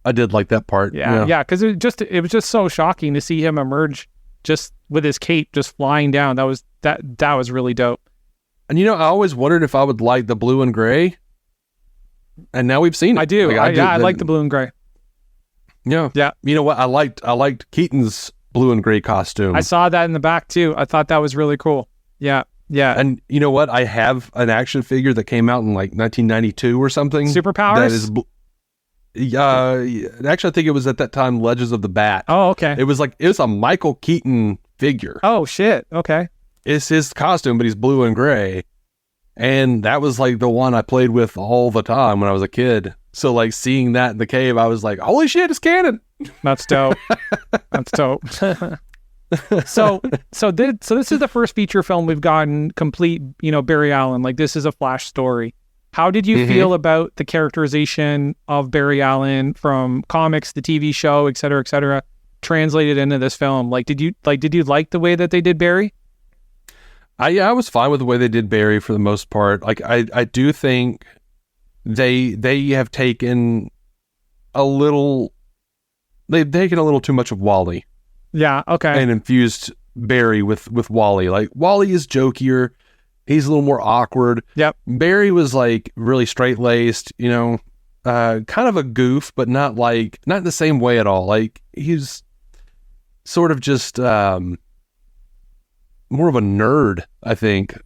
I did like that part.
Yeah, because it was just so shocking to see him emerge just with his cape just flying down. That was really dope.
And I always wondered if I would like the blue and gray, and now we've seen it.
I do. I like the blue and gray.
Yeah. You know what? I liked Keaton's blue and gray costume.
I saw that in the back too. I thought that was really cool. Yeah.
And you know what? I have an action figure that came out in like 1992 or something.
Superpowers?
That is. Actually, I think it was at that time Legends of the Bat.
Oh, okay.
It was a Michael Keaton figure.
Oh shit. Okay.
It's his costume, but he's blue and gray. And that was like the one I played with all the time when I was a kid. So like seeing that in the cave, I was like, holy shit, it's canon.
That's dope. That's dope. So this is the first feature film we've gotten complete, Barry Allen. Like, this is a Flash story. How did you feel about the characterization of Barry Allen from comics, the TV show, et cetera, translated into this film? Like, did you like the way that they did Barry?
I was fine with the way they did Barry for the most part. Like, I do think they have taken a little too much of Wally.
Yeah, okay.
And infused Barry with Wally. Like, Wally is jokier. He's a little more awkward.
Yep.
Barry was like really straight-laced, kind of a goof, but not in the same way at all. Like, he's sort of just more of a nerd, I think.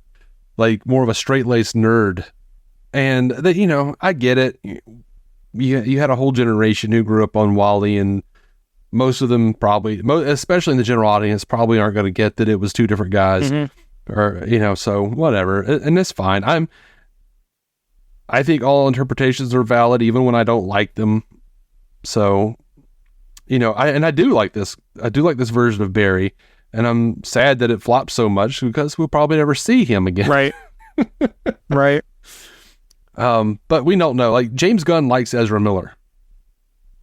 Like, more of a straight-laced nerd. And that, I get it. You had a whole generation who grew up on Wally, and most of them probably, especially in the general audience, probably aren't going to get that it was two different guys. Or, so whatever. And it's fine. I think all interpretations are valid, even when I don't like them. So, I do like this. I do like this version of Barry, and I'm sad that it flopped so much because we'll probably never see him again.
Right. Right.
But we don't know. Like, James Gunn likes Ezra Miller.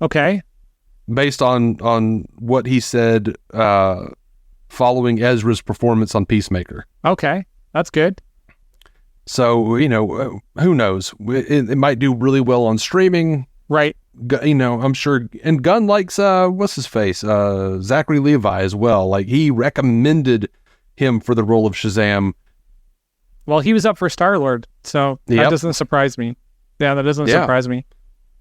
Okay.
Based on what he said, following Ezra's performance on Peacemaker.
Okay, that's good.
So, who knows? It might do really well on streaming.
Right.
I'm sure. And Gunn likes, what's his face? Zachary Levi as well. Like, he recommended him for the role of Shazam.
Well, he was up for Star-Lord, so that doesn't surprise me. Yeah, that doesn't surprise me.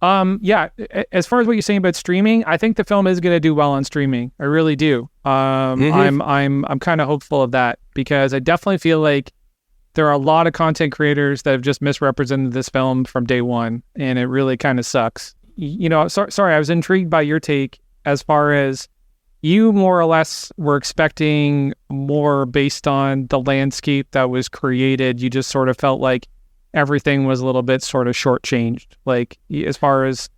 As far as what you're saying about streaming, I think the film is going to do well on streaming. I really do. I'm kind of hopeful of that, because I definitely feel like there are a lot of content creators that have just misrepresented this film from day one, and it really kind of sucks. Sorry, I was intrigued by your take as far as you more or less were expecting more based on the landscape that was created. You just sort of felt like everything was a little bit sort of shortchanged, like as far as,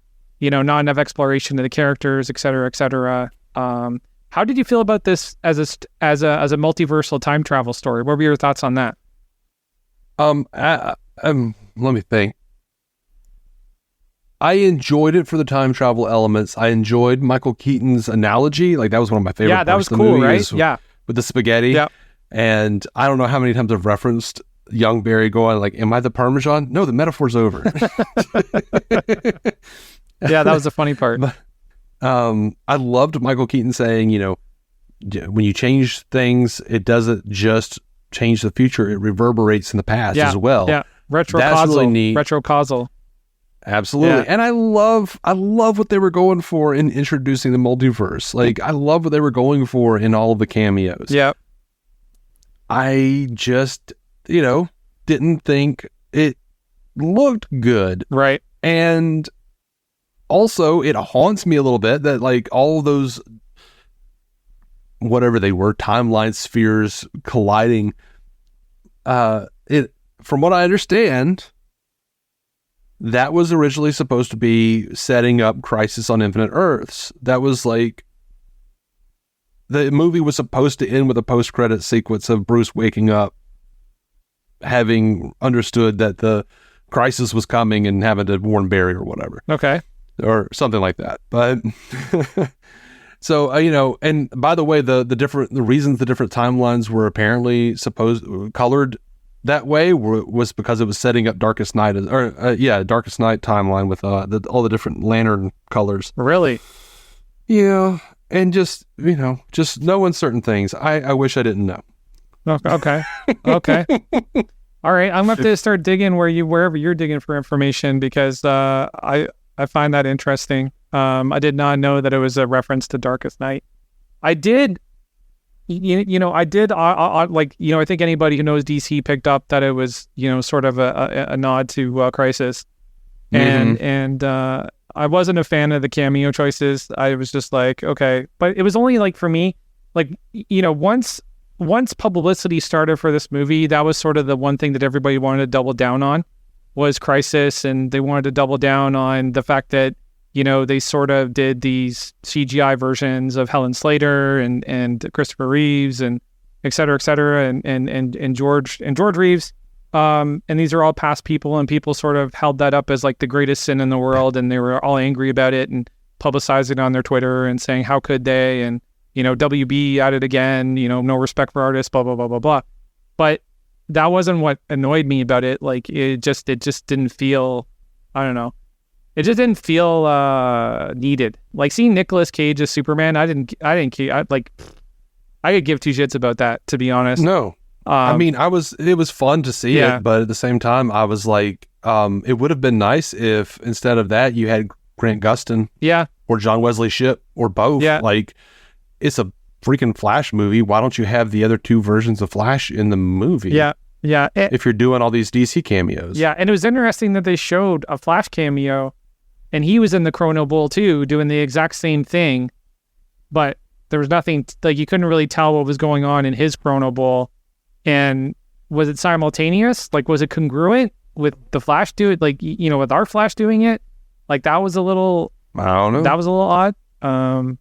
not enough exploration of the characters, et cetera, et cetera. How did you feel about this as a multiversal time travel story? What were your thoughts on that?
Let me think. I enjoyed it for the time travel elements. I enjoyed Michael Keaton's analogy. Like, that was one of my favorite parts.
Yeah, that was
of the
cool,
movie,
right? Yeah.
With the spaghetti.
Yeah.
And I don't know how many times I've referenced young Barry going like, am I the Parmesan? No, the metaphor's over.
Yeah, that was the funny part.
But, I loved Michael Keaton saying, when you change things, it doesn't just change the future, it reverberates in the past as well.
Yeah, retrocausal.
That's really neat.
Retrocausal.
Absolutely.
Yeah.
And I love what they were going for in introducing the multiverse. Like, I love what they were going for in all of the cameos.
Yeah.
I just, didn't think it looked good.
Right.
And also, it haunts me a little bit that, like, all those, whatever they were, timeline spheres colliding, from what I understand, that was originally supposed to be setting up Crisis on Infinite Earths. That was like, the movie was supposed to end with a post-credit sequence of Bruce waking up, having understood that the crisis was coming and having to warn Barry or whatever.
Okay.
Or something like that. But so, and by the way, the reasons the different timelines were apparently colored that way was because it was setting up Darkest Night, Darkest Night timeline with all the different lantern colors.
Really?
Yeah. And just knowing certain things. I wish I didn't know.
Okay. Okay. All right. I'm going to have to start digging wherever you're digging for information, because I find that interesting. I did not know that it was a reference to Darkest Night. I did, I think anybody who knows DC picked up that it was, sort of a nod to Crisis. And I wasn't a fan of the cameo choices. I was just like, okay, but it was only like, for me, like, once publicity started for this movie, that was sort of the one thing that everybody wanted to double down on, was Crisis, and they wanted to double down on the fact that, they sort of did these CGI versions of Helen Slater and Christopher Reeves and et cetera, and George Reeves. And these are all past people, and people sort of held that up as like the greatest sin in the world, and they were all angry about it and publicizing it on their Twitter and saying, how could they? And, WB at it again, no respect for artists, blah, blah, blah, blah, blah. But that wasn't what annoyed me about it. Like, it just didn't feel, I don't know. It just didn't feel needed. Like, seeing Nicolas Cage as Superman, I didn't care. I could give two shits about that, to be honest.
No. It was fun to see it, but at the same time, I was like, it would have been nice if instead of that, you had Grant Gustin.
Yeah.
Or John Wesley Shipp, or both.
Yeah.
Like, it's a freaking Flash movie. Why don't you have the other two versions of Flash in the movie?
Yeah. Yeah.
If you're doing all these DC cameos.
Yeah. And it was interesting that they showed a Flash cameo, and he was in the Chrono Bowl too, doing the exact same thing, but there was nothing, like, you couldn't really tell what was going on in his Chrono Bowl. And was it simultaneous? Like, was it congruent with the Flash with our Flash doing it? Like, that was a little,
I don't know.
That was a little odd.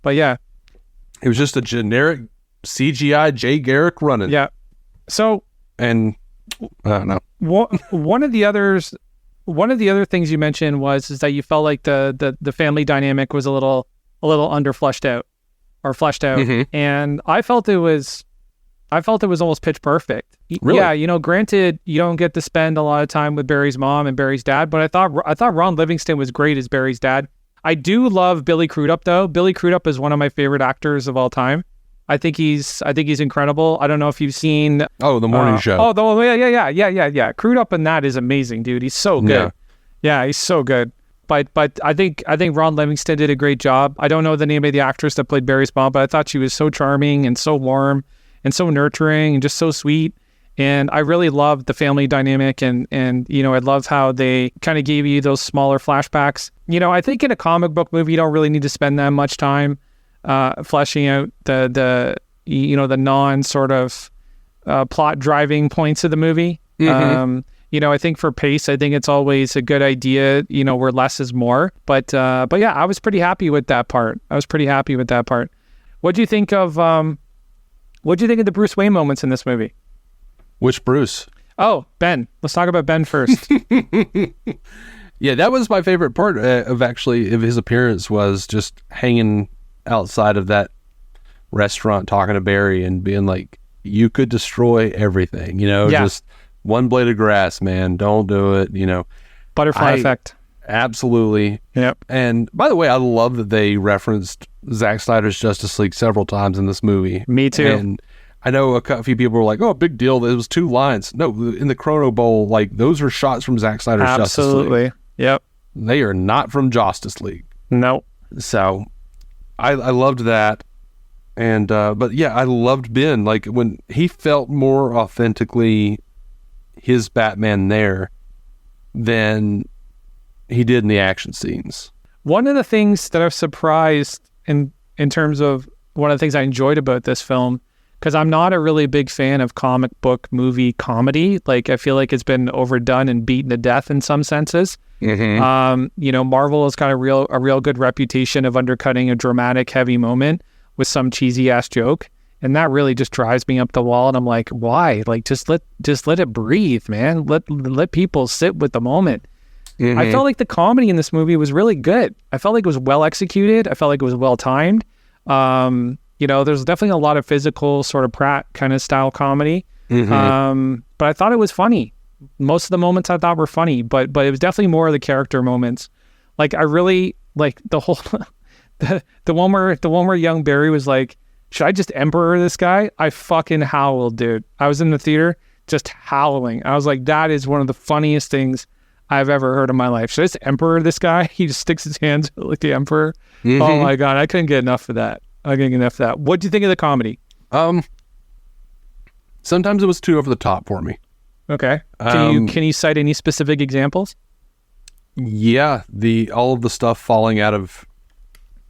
But yeah.
It was just a generic CGI Jay Garrick running.
Yeah. So,
and I don't know.
One of the other things you mentioned is that you felt like the family dynamic was a little under fleshed out.
Mm-hmm.
And I felt it was almost pitch perfect.
Really?
Yeah, granted, you don't get to spend a lot of time with Barry's mom and Barry's dad, but I thought Ron Livingston was great as Barry's dad. I do love Billy Crudup, though. Billy Crudup is one of my favorite actors of all time. I think he's incredible. I don't know if you've seen
The Morning Show.
Oh, yeah. Crudup in that is amazing, dude. He's so good. Yeah, he's so good. But I think Ron Livingston did a great job. I don't know the name of the actress that played Barry's mom, but I thought she was so charming and so warm and so nurturing and just so sweet. And I really loved the family dynamic, and I love how they kind of gave you those smaller flashbacks. I think in a comic book movie, you don't really need to spend that much time fleshing out the non sort of plot driving points of the movie. Mm-hmm. I think for pace, I think it's always a good idea, where less is more. But yeah, I was pretty happy with that part. What do you think of the Bruce Wayne moments in this movie?
Which Bruce?
Oh, Ben. Let's talk about Ben first.
Yeah, that was my favorite part of his appearance, was just hanging outside of that restaurant talking to Barry and being like, you could destroy everything, just one blade of grass, man. Don't do it,
Butterfly effect.
Absolutely.
Yep.
And by the way, I love that they referenced Zack Snyder's Justice League several times in this movie.
Me too.
And I know a few people were like, oh, big deal. It was 2 lines. No, in the Chrono Bowl, like, those are shots from Zack Snyder's Justice League.
Absolutely. Yep.
They are not from Justice League.
No.
So I loved that. And, but yeah, I loved Ben. Like, when he felt more authentically his Batman there than he did in the action scenes.
One of the things that I was surprised in terms of one of the things I enjoyed about this film, because I'm not a really big fan of comic book movie comedy. Like, I feel like it's been overdone and beaten to death in some senses. Marvel has got a real good reputation of undercutting a dramatic, heavy moment with some cheesy ass joke, and that really just drives me up the wall. And I'm like, why? Like, just let it breathe, man. Let people sit with the moment. I felt like the comedy in this movie was really good. I felt like it was well executed. I felt like it was well timed. There's definitely a lot of physical sort of Pratt kind of style comedy. But I thought it was funny. Most of the moments I thought were funny, but it was definitely more of the character moments. Like, I really like the whole the one where young Barry was like, should I just emperor this guy? I fucking howled, dude. I was in the theater just howling. I was like, that is one of the funniest things I've ever heard in my life. Should I just emperor this guy? He just sticks his hands like the emperor. Oh my God, I couldn't get enough of that. What do you think of the comedy?
Sometimes it was too over the top for me.
Okay. Can you cite any specific examples?
Yeah, all of the stuff falling out of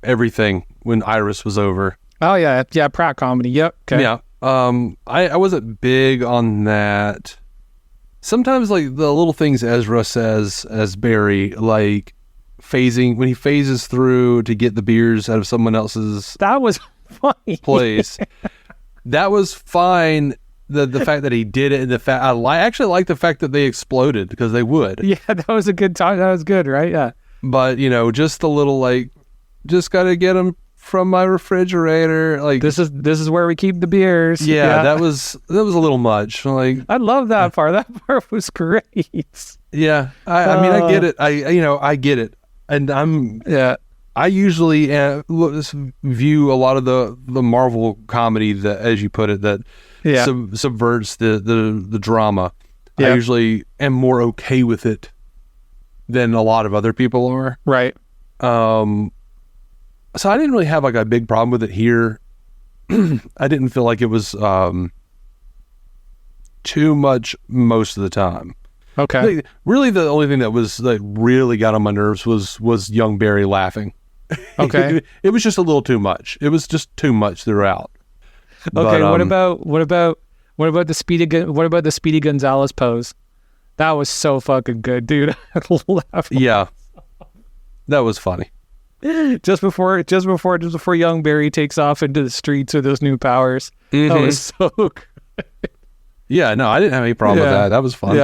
everything when Iris was over.
Oh yeah, Pratt comedy. Yep. Okay.
Yeah. I wasn't big on that. Sometimes, like, the little things Ezra says as Barry, like phasing when he phases through to get the beers out of someone else's
that was funny
place. That was fine. The fact that he did it, and the fact I actually like the fact that they exploded, because they would.
Yeah, that was a good time. That was good, right? Yeah.
But just the little, like, just gotta get them from my refrigerator. Like,
this is where we keep the beers.
Yeah. That was a little much. Like,
I love that part. That part was great.
Yeah, I mean, I get it. I get it, and I usually view a lot of the Marvel comedy that, as you put it, that subverts the drama. I usually am more okay with it than a lot of other people are.
Right.
So I didn't really have like a big problem with it here. I didn't feel like it was too much most of the time.
Okay.
Really, the only thing that was like really got on my nerves was young Barry laughing.
Okay.
It was just a little too much. It was just too much throughout.
Okay. But, what about the Speedy Gonzalez pose? That was so fucking good, dude. I laughed.
Yeah. That was funny.
Just before young Barry takes off into the streets with his new powers. That was so good.
Yeah, no, I didn't have any problem with that. That was fun.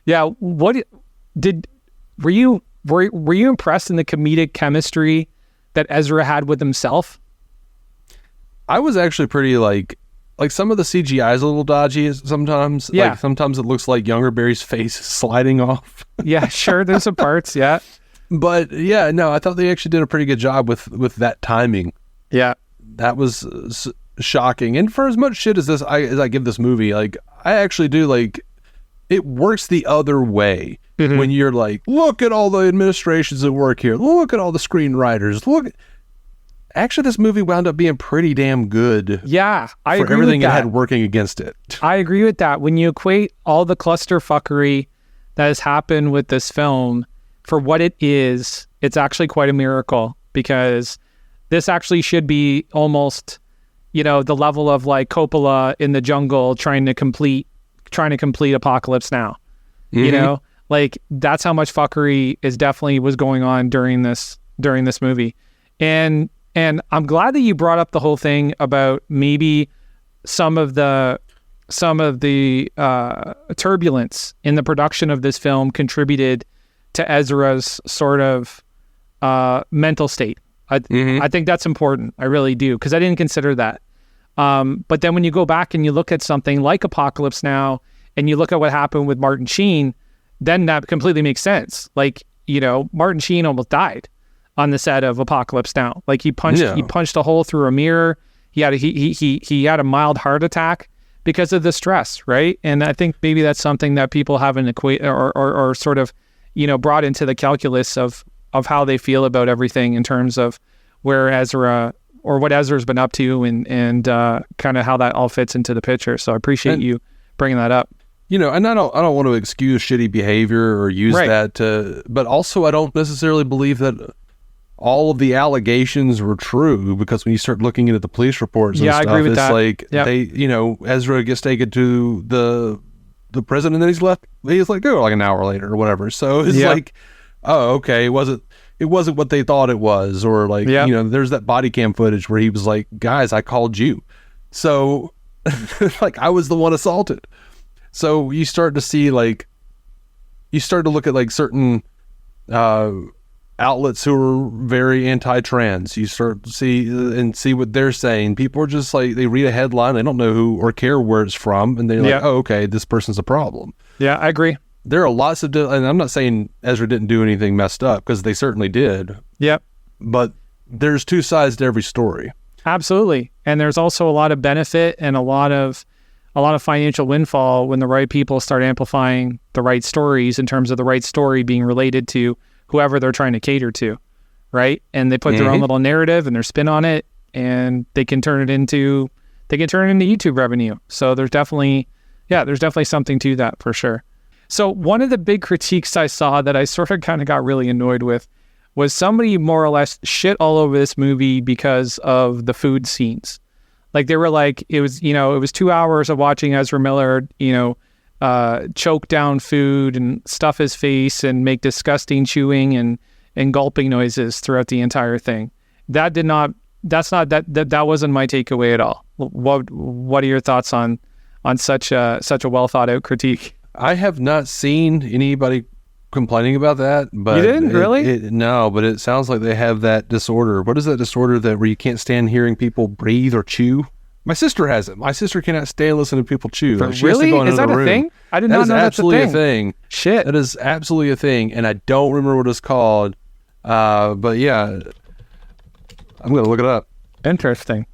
Yeah. Were you impressed in the comedic chemistry that Ezra had with himself?
I was actually pretty like some of the CGI is a little dodgy sometimes.
Yeah.
Like, sometimes it looks like younger Barry's face is sliding off.
Yeah, sure. There's some parts. Yeah.
But yeah, no, I thought they actually did a pretty good job with that timing.
Yeah.
That was shocking. And for as much shit as I give this movie, like, I actually do, like, it works the other way when you're like, look at all the administrations that work here. Look at all the screenwriters. Actually, this movie wound up being pretty damn good.
Yeah, I agree with that.
For everything it had working against it.
I agree with that. When you equate all the clusterfuckery that has happened with this film for what it is, it's actually quite a miracle, because this actually should be almost, the level of like Coppola in the jungle trying to complete Apocalypse Now. Like, that's how much fuckery was going on during this movie. And I'm glad that you brought up the whole thing about maybe some of the turbulence in the production of this film contributed to Ezra's sort of mental state. I think that's important. I really do, because I didn't consider that. But then when you go back and you look at something like Apocalypse Now, and you look at what happened with Martin Sheen, then that completely makes sense. Like, Martin Sheen almost died on the set of Apocalypse Now. Like, he punched a hole through a mirror. He had a mild heart attack because of the stress, right? And I think maybe that's something that people haven't or sort of, brought into the calculus of how they feel about everything in terms of where Ezra or what Ezra's been up to and kind of how that all fits into the picture. So I appreciate you bringing that up.
And I don't want to excuse shitty behavior or use that to, but also I don't necessarily believe that all of the allegations were true, because when you start looking into the police reports and
Yeah, I
stuff,
agree with
it's
that.
like
Yep.
Ezra gets taken to the prison, and then he's let go like an hour later or whatever. So it's
Yep.
like, oh, okay, it wasn't what they thought it was, or like,
Yep.
there's that body cam footage where he was like, guys, I called you. So like, I was the one assaulted. So you start to see you start to look at like certain outlets who are very anti-trans. You start to see what they're saying. People are just like, they read a headline, they don't know who or care where it's from, and they're
Yeah.
like, oh, okay, this person's a problem.
Yeah, I agree.
There are lots of, and I'm not saying Ezra didn't do anything messed up, because they certainly did,
Yep.
but there's two sides to every story.
Absolutely. And there's also a lot of benefit and a lot of financial windfall when the right people start amplifying the right stories, in terms of the right story being related to whoever they're trying to cater to, right? And they put their own little narrative and their spin on it, and they can turn it into YouTube revenue. So there's definitely something to that for sure. So one of the big critiques I saw that I sort of kind of got really annoyed with was somebody more or less shit all over this movie because of the food scenes. Like, they were like, it was 2 hours of watching Ezra Miller, choke down food and stuff his face and make disgusting chewing and gulping noises throughout the entire thing. That wasn't my takeaway at all. What are your thoughts on such a well thought out critique?
I have not seen anybody complaining about that, but
you didn't really?
No, but it sounds like they have that disorder. What is that disorder where you can't stand hearing people breathe or chew? My sister has it. My sister cannot stand listening to people chew. She has to go into
Is that
the
a
room.
thing? I did not know that's a thing.
That is absolutely a thing.
Shit.
That is absolutely a thing, and I don't remember what it's called. But yeah, I'm gonna look it up.
Interesting.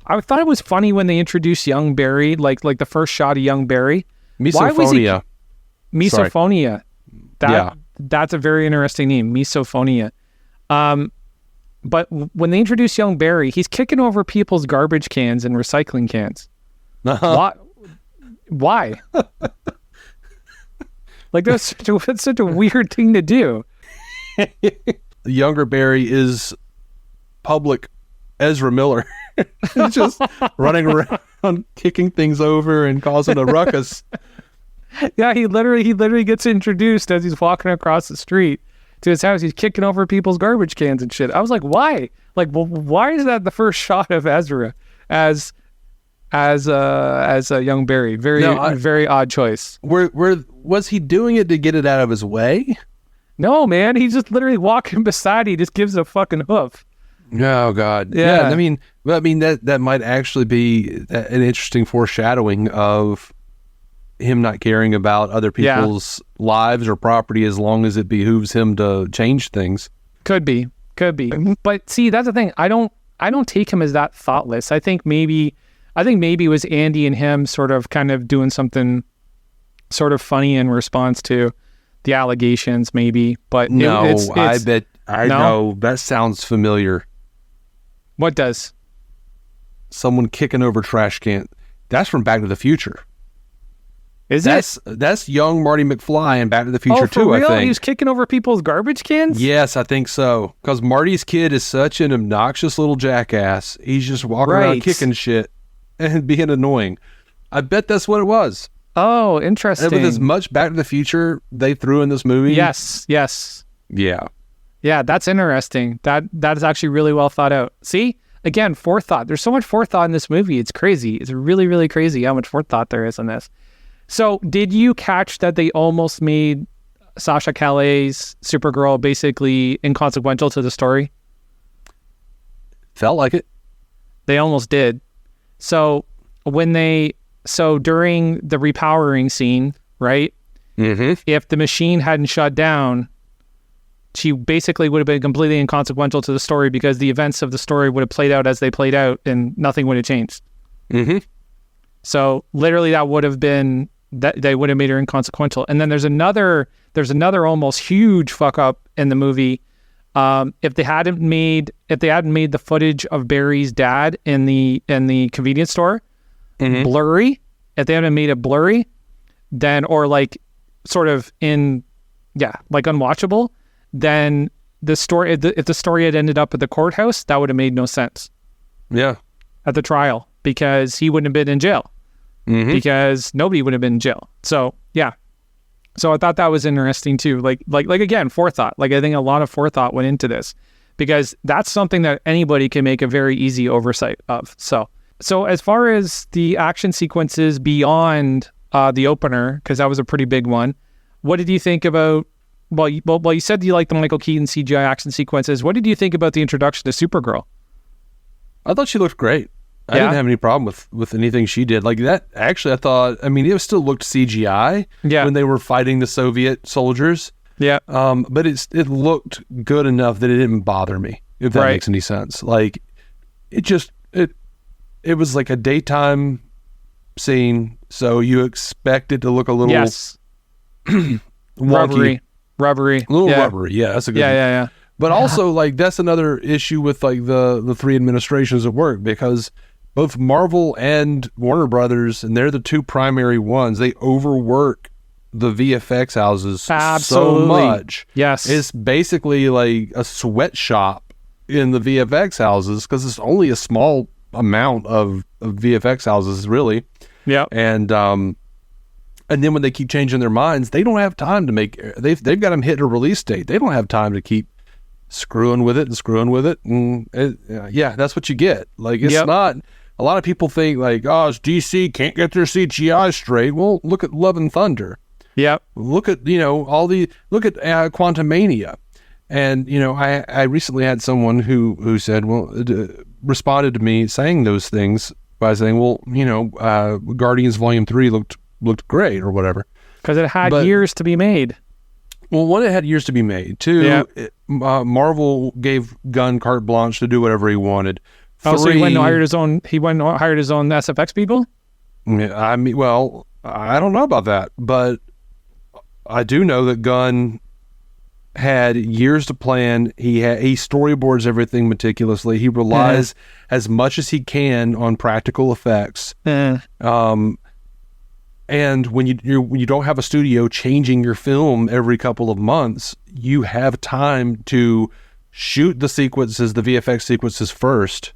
I thought it was funny when they introduced young Barry, like the first shot of young Barry.
Misophonia.
Misophonia.
Yeah.
That's a very interesting name, Misophonia. But when they introduce young Barry, he's kicking over people's garbage cans and recycling cans. Why? Like, that's such a weird thing to do.
The younger Barry is public Ezra Miller. He's just running around kicking things over and causing a ruckus.
Yeah, he literally gets introduced as he's walking across the street to his house. He's kicking over people's garbage cans and shit. I was like, why? Like, well, why is that the first shot of Ezra as a young Barry? Very odd choice.
Where was he doing it to get it out of his way?
No, man, he's just literally walking beside. He just gives a fucking hoof.
Oh God,
Yeah.
I mean that might actually be an interesting foreshadowing of him not caring about other people's lives or property, as long as it behooves him to change things.
Could be. But see, that's the thing. I don't take him as that thoughtless. I think maybe it was Andy and him sort of kind of doing something sort of funny in response to the allegations, maybe. But
No, I bet
No?
know that sounds familiar.
What does?
Someone kicking over trash can. That's from Back to the Future.
Is
That's young Marty McFly in Back to the Future
for
too,
real?
I think.
He was kicking over people's garbage cans?
Yes, I think so. Because Marty's kid is such an obnoxious little jackass. He's just walking around
Right.
kicking shit and being annoying. I bet that's what it was.
Oh, interesting.
And with as much Back to the Future they threw in this movie.
Yes.
Yeah.
Yeah, that's interesting. That is actually really well thought out. See? Again, forethought. There's so much forethought in this movie. It's crazy. It's really, really crazy how much forethought there is in this. So, did you catch that they almost made Sasha Calais' Supergirl basically inconsequential to the story?
Felt like it.
They almost did. So, during the repowering scene, right?
Mm-hmm.
If the machine hadn't shut down, she basically would have been completely inconsequential to the story, because the events of the story would have played out as they played out and nothing would have changed.
Mm-hmm.
So literally that would have been, that they would have made her inconsequential. And then there's another almost huge fuck up in the movie. If they hadn't made the footage of Barry's dad in the convenience store blurry, if they hadn't made it blurry, then, or like sort of in like unwatchable, then the story, if the story had ended up at the courthouse, that would have made no sense.
Yeah.
At the trial, because he wouldn't have been in jail. Because nobody would have been in jail. So yeah. So I thought that was interesting too. Like again, forethought. Like I think a lot of forethought went into this, because that's something that anybody can make a very easy oversight of. So as far as the action sequences beyond the opener, because that was a pretty big one, what did you think about? Well, you said you liked the Michael Keaton CGI action sequences. What did you think about the introduction to Supergirl?
I thought she looked great. I didn't have any problem with anything she did. Like that, actually, I thought, I mean, it still looked CGI when they were fighting the Soviet soldiers. Yeah. But it looked good enough that it didn't bother me, if that makes any sense. Like, it was like a daytime scene, so you expect it to look a little wonky. Rubbery. A little rubbery, yeah. That's a good one. Yeah. But also, like, that's another issue with, like, the three administrations at work, because both Marvel and Warner Brothers, and they're the two primary ones, they overwork the VFX houses so much. Yes. It's basically like a sweatshop in the VFX houses, because it's only a small amount of VFX houses, really. Yeah. And then when they keep changing their minds, they don't have time to make, they've got them hit a release date. They don't have time to keep screwing with it. And that's what you get. Like, it's not, a lot of people think like, oh, it's DC, can't get their CGI straight. Well, look at Love and Thunder. Yep. Look at, look at Quantumania. And, I recently had someone who said, responded to me saying those things by saying, Guardians Volume 3 looked great or whatever. Because it had years to be made. Well, one, it had years to be made. Two, Marvel gave Gunn carte blanche to do whatever he wanted.
Oh, so he went and hired his own SFX people?
I mean, well, I don't know about that, but I do know that Gunn had years to plan. He storyboards everything meticulously. He relies as much as he can on practical effects. And when you don't have a studio changing your film every couple of months, you have time to shoot the VFX sequences first,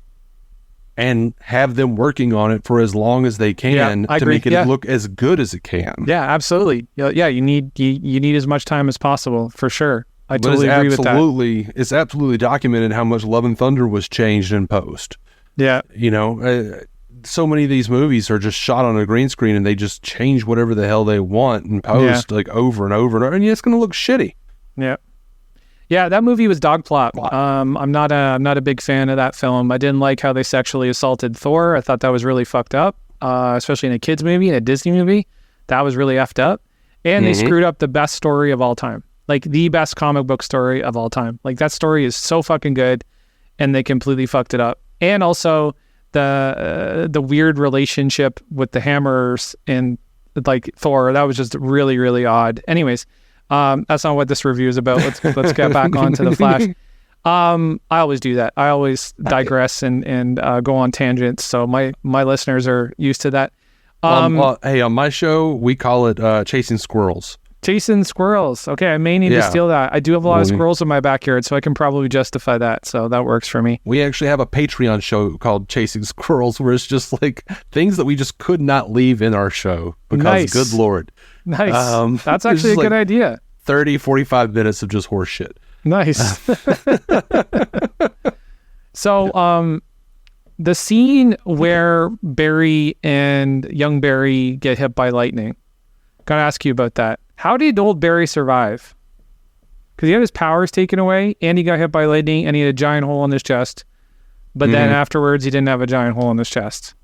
and have them working on it for as long as they can to make it look as good as it can. Yeah, absolutely. Yeah, you need as much time as possible, for sure. I totally agree with that. It's absolutely documented how much Love and Thunder was changed in post. Yeah. So many of these movies are just shot on a green screen, and they just change whatever the hell they want in post, like over and over and over, and it's going to look shitty. Yeah. Yeah, that movie was dog plot. I'm not a big fan of that film. I didn't like how they sexually assaulted Thor. I thought that was really fucked up, especially in a kids movie, in a Disney movie. That was really effed up. And they screwed up the best story of all time, like the best comic book story of all time. Like, that story is so fucking good, and they completely fucked it up. And also the weird relationship with the hammers and like Thor, that was just really, really odd. Anyways. That's not what this review is about. Let's get back onto the Flash. I always do that. I always digress and go on tangents. So my listeners are used to that. Hey, on my show, we call it Chasing Squirrels. Chasing Squirrels. Okay, I may need to steal that. I do have a lot of squirrels in my backyard, so I can probably justify that. So that works for me. We actually have a Patreon show called Chasing Squirrels, where it's just like things that we just could not leave in our show because, good Lord. Nice. That's actually a good idea. 30, 45 minutes of just horse shit. Nice. So, the scene where Barry and young Barry get hit by lightning, gotta ask you about that. How did old Barry survive? Because he had his powers taken away, and he got hit by lightning, and he had a giant hole in his chest. But then afterwards, he didn't have a giant hole in his chest.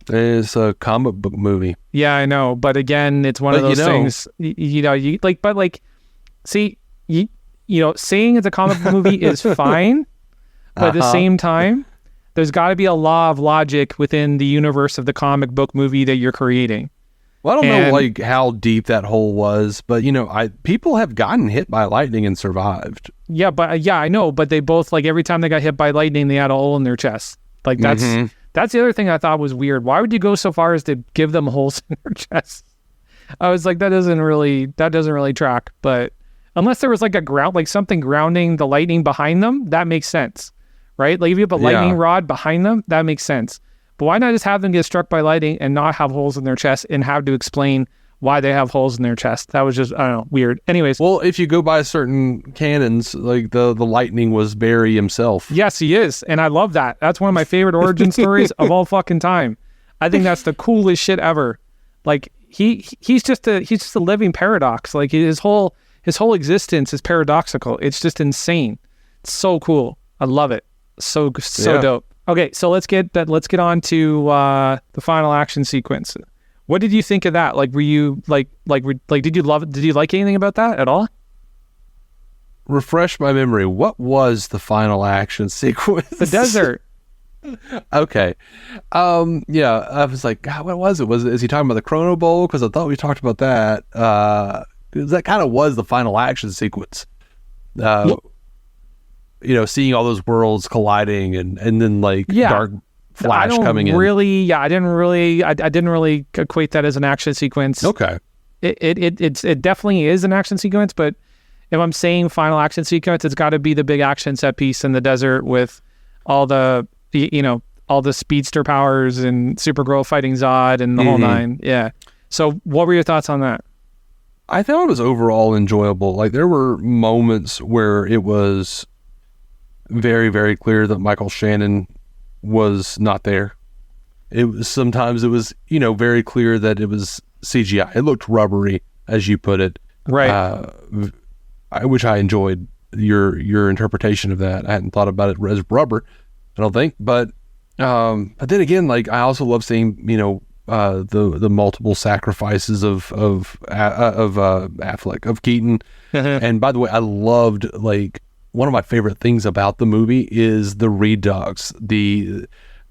It's a comic book movie. Yeah, I know. But again, it's one of those things, saying it's a comic book movie is fine. But at the same time, there's got to be a law of logic within the universe of the comic book movie that you're creating. Well, I don't know how deep that hole was, but people have gotten hit by lightning and survived. Yeah, I know. But they both, every time they got hit by lightning, they had a hole in their chest. That's the other thing I thought was weird. Why would you go so far as to give them holes in their chest? I was like, that doesn't really track. But
unless there was like a ground, like something grounding the lightning behind them, that makes sense, right? Like if you have a lightning rod behind them, that makes sense. But why not just have them get struck by lightning and not have holes in their chest and have to explain why they have holes in their chest? That was just, I don't know, weird. Anyways.
Well, if you go by certain canons, like the lightning was Barry himself.
Yes, he is. And I love that. That's one of my favorite origin stories of all fucking time. I think that's the coolest shit ever. Like he's just a living paradox. Like his whole existence is paradoxical. It's just insane. It's so cool. I love it. So dope. Okay, so let's get on to the final action sequence. What did you think of that? Like, were you did you love it? Did you like anything about that at all?
Refresh my memory. What was the final action sequence?
The desert.
Okay. Yeah, I was like, God, what was it? Is he talking about the Chrono Bowl? Because I thought we talked about that. That kind of was the final action sequence. Seeing all those worlds colliding and then dark flash coming in.
I didn't really equate that as an action sequence.
Okay.
It definitely is an action sequence, but if I'm saying final action sequence, it's got to be the big action set piece in the desert with all the speedster powers and Supergirl fighting Zod and the whole nine. Yeah. So what were your thoughts on that?
I thought it was overall enjoyable. Like there were moments where it was very, very clear that Michael Shannon was not there. Sometimes it was very clear that it was CGI. It looked rubbery, as you put it.
Right.
Which I enjoyed your interpretation of that. I hadn't thought about it as rubber, I don't think. But then again, like I also love seeing the multiple sacrifices of Affleck, of Keaton. And by the way, I loved one of my favorite things about the movie is the Reed dogs.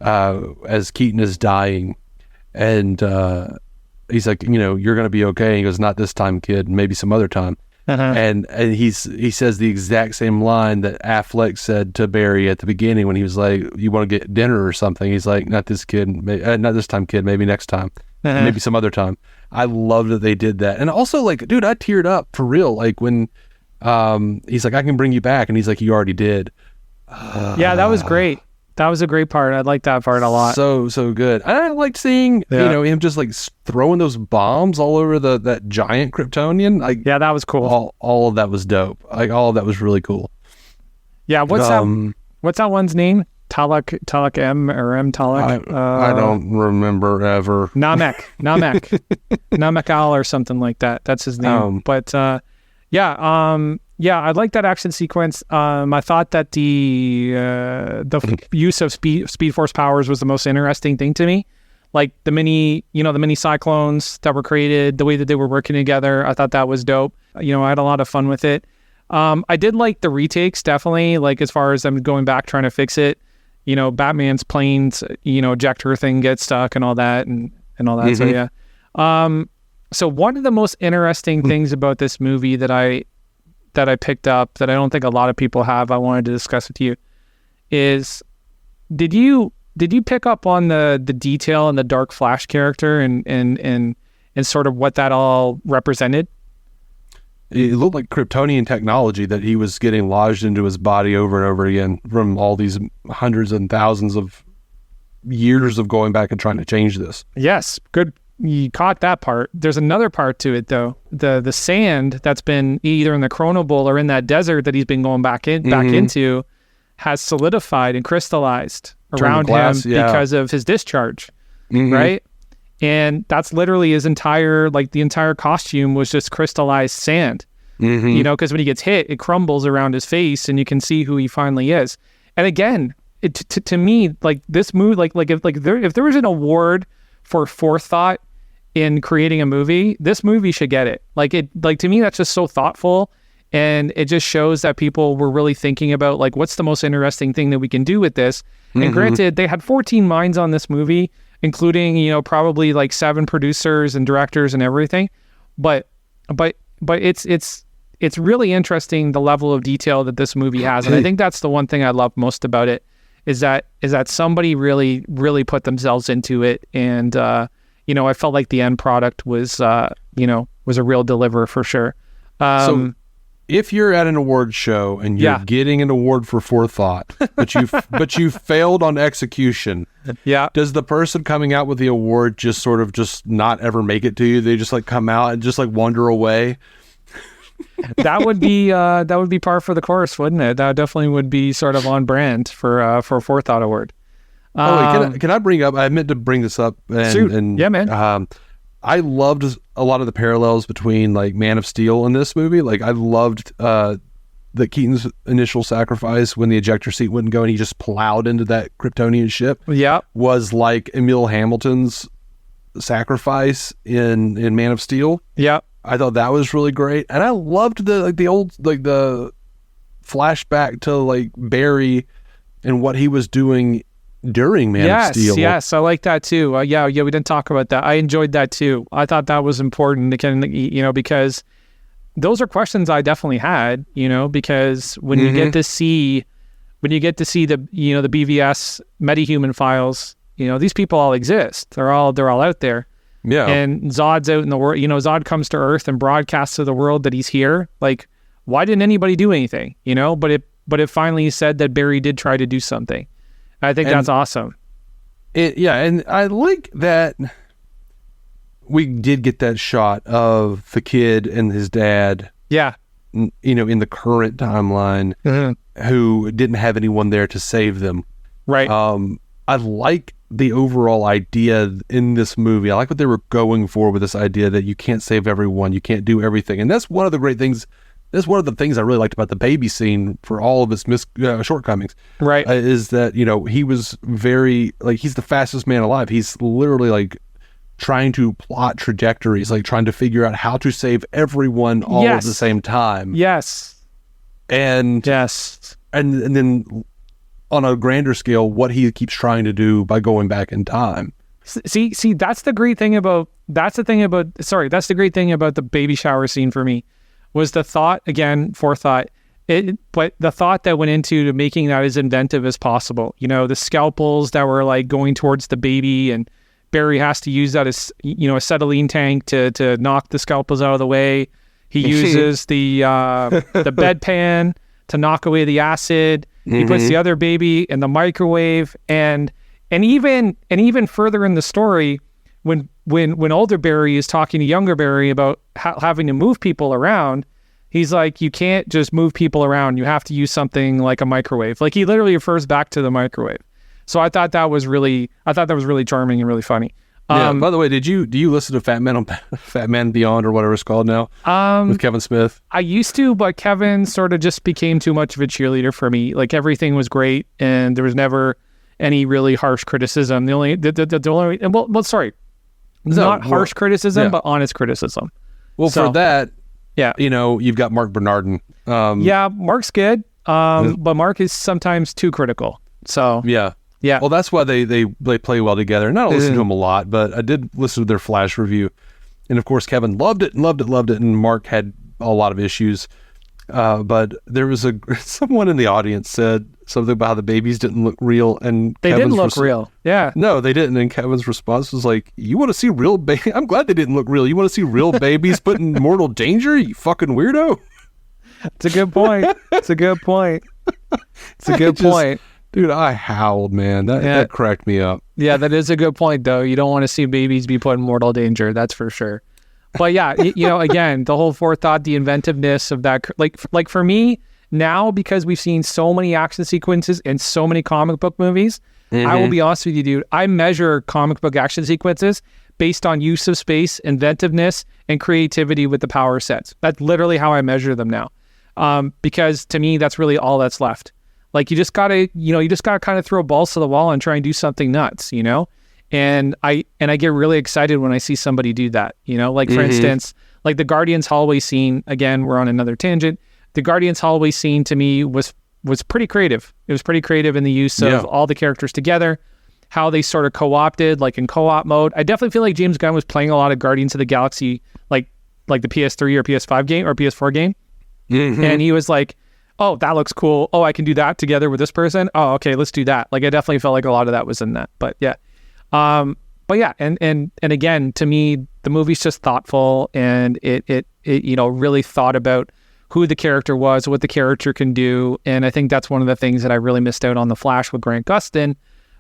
As Keaton is dying, and he's like, you're going to be okay. And he goes, not this time, kid, maybe some other time. And he says the exact same line that Affleck said to Barry at the beginning when he was like, you want to get dinner or something? He's like, not this time, kid, maybe next time, maybe some other time. I love that they did that. And also dude, I teared up for real. Like when he's like, I can bring you back. And he's like, you already did.
Yeah, that was great. That was a great part. I liked that part a lot.
So good. I liked seeing him just throwing those bombs all over that giant Kryptonian.
Yeah, that was cool.
All of that was dope. All of that was really cool.
Yeah, what's that one's name? Talak M or M Talak?
I don't remember ever.
Namek Al or something like that. That's his name. I like that action sequence. I thought that the use of Speed Force powers was the most interesting thing to me. Like the mini cyclones that were created, the way that they were working together. I thought that was dope. I had a lot of fun with it. I did like the retakes, definitely. Like as far as them going back trying to fix it. Batman's planes, ejector thing gets stuck and all that and all that. So yeah. So one of the most interesting things about this movie that I picked up that I don't think a lot of people have, I wanted to discuss with you, is did you pick up on the detail in the Dark Flash character and sort of what that all represented?
It looked like Kryptonian technology that he was getting lodged into his body over and over again from all these hundreds and thousands of years of going back and trying to change this.
Yes, good. You caught that part. There's another part to it though. The sand that's been either in the Chrono Bowl or in that desert that he's been going back into has solidified and crystallized around him because of his discharge, right? And that's literally his entire, the entire costume was just crystallized sand, because when he gets hit, it crumbles around his face and you can see who he finally is. And again, to me, this movie, if there was an award for forethought in creating a movie, this movie should get it. To me, that's just so thoughtful. And it just shows that people were really thinking about what's the most interesting thing that we can do with this. And granted, they had 14 minds on this movie, including, probably 7 producers and directors and everything. But it's really interesting the level of detail that this movie has. And I think that's the one thing I love most about it is that somebody really, really put themselves into it. And, I felt like the end product was a real deliver for sure.
if you're at an award show and you're getting an award for forethought, but you failed on execution, does the person coming out with the award just sort of just not ever make it to you? They just like come out and just like wander away?
That would be par for the course, wouldn't it? That definitely would be sort of on brand for a forethought award.
Can I bring up? I meant to bring this up. And
yeah, man.
I loved a lot of the parallels between like Man of Steel and this movie. Like I loved that Keaton's initial sacrifice when the ejector seat wouldn't go and he just plowed into that Kryptonian ship. Yeah, was like Emil Hamilton's sacrifice in Man of Steel. Yeah, I thought that was really great, and I loved the old the flashback to like Barry and what he was doing during Man of Steel.
Yes, I like that too. We didn't talk about that. I enjoyed that too. I thought that was important, because those are questions I definitely had, because when you get to see the the BVS metahuman files, these people all exist. They're all out there. Yeah. And Zod's out in the world. Zod comes to Earth and broadcasts to the world that he's here. Like, why didn't anybody do anything? But it finally said that Barry did try to do something. I think that's awesome. And I like that we did get that shot of the kid and his dad. Yeah. In the current timeline, who didn't have anyone there to save them. Right. I like the overall idea in this movie. I like what they were going for with this idea that you can't save everyone, you can't do everything, and that's one of the great things. That's one of the things I really liked about the baby scene, for all of its shortcomings. Right. Is that, he was very, like, he's the fastest man alive. He's literally, like, trying to plot trajectories, like, trying to figure out how to save everyone all at the same time. Yes. And then on a grander scale, what he keeps trying to do by going back in time. See, that's the great thing about the great thing about the baby shower scene for me. Was the thought, again, forethought, but the thought that went into making that as inventive as possible. The scalpels that were like going towards the baby, and Barry has to use that as, acetylene tank to knock the scalpels out of the way. He uses the bedpan to knock away the acid. He puts the other baby in the microwave, and even further in the story, when older Barry is talking to younger Barry about having to move people around, he's like, you can't just move people around. You have to use something like a microwave. Like, he literally refers back to the microwave. So I thought that was really charming and really funny. By the way, do you listen to Fat Man Beyond, or whatever it's called now, with Kevin Smith? I used to, but Kevin sort of just became too much of a cheerleader for me. Like, everything was great, and there was never any really harsh criticism. Not harsh criticism, but honest criticism. Well, for that, you've got Mark Bernardin. Mark's good, but Mark is sometimes too critical. So yeah. Well, that's why they play well together. And I don't listen to them a lot, but I did listen to their Flash review, and of course Kevin loved it, and Mark had a lot of issues. But there was someone in the audience said something about how the babies didn't look real, and they didn't look real. Yeah. No, they didn't. And Kevin's response was like, "You want to see real baby? I'm glad they didn't look real. You want to see real babies put in mortal danger? You fucking weirdo." It's a good point. Dude, I howled, man. That cracked me up. Yeah, that is a good point, though. You don't want to see babies be put in mortal danger. That's for sure. But yeah, again, the whole forethought, the inventiveness of that, like for me now, because we've seen so many action sequences in so many comic book movies, I will be honest with you, dude, I measure comic book action sequences based on use of space, inventiveness, and creativity with the power sets. That's literally how I measure them now. Because to me, that's really all that's left. Like, you just gotta kind of throw balls to the wall and try and do something nuts, And I get really excited when I see somebody do that, like, for instance, like the Guardians hallway scene. Again, we're on another tangent. The Guardians hallway scene to me was pretty creative. It was pretty creative in the use of all the characters together, how they sort of co-opted, like in co-op mode. I definitely feel like James Gunn was playing a lot of Guardians of the Galaxy, like the PS3 or PS5 game or PS4 game. And he was like, oh, that looks cool. Oh, I can do that together with this person. Oh, okay, let's do that. Like, I definitely felt like a lot of that was in that. But yeah. And again, to me, the movie's just thoughtful, and it really thought about who the character was, what the character can do. And I think that's one of the things that I really missed out on The Flash with Grant Gustin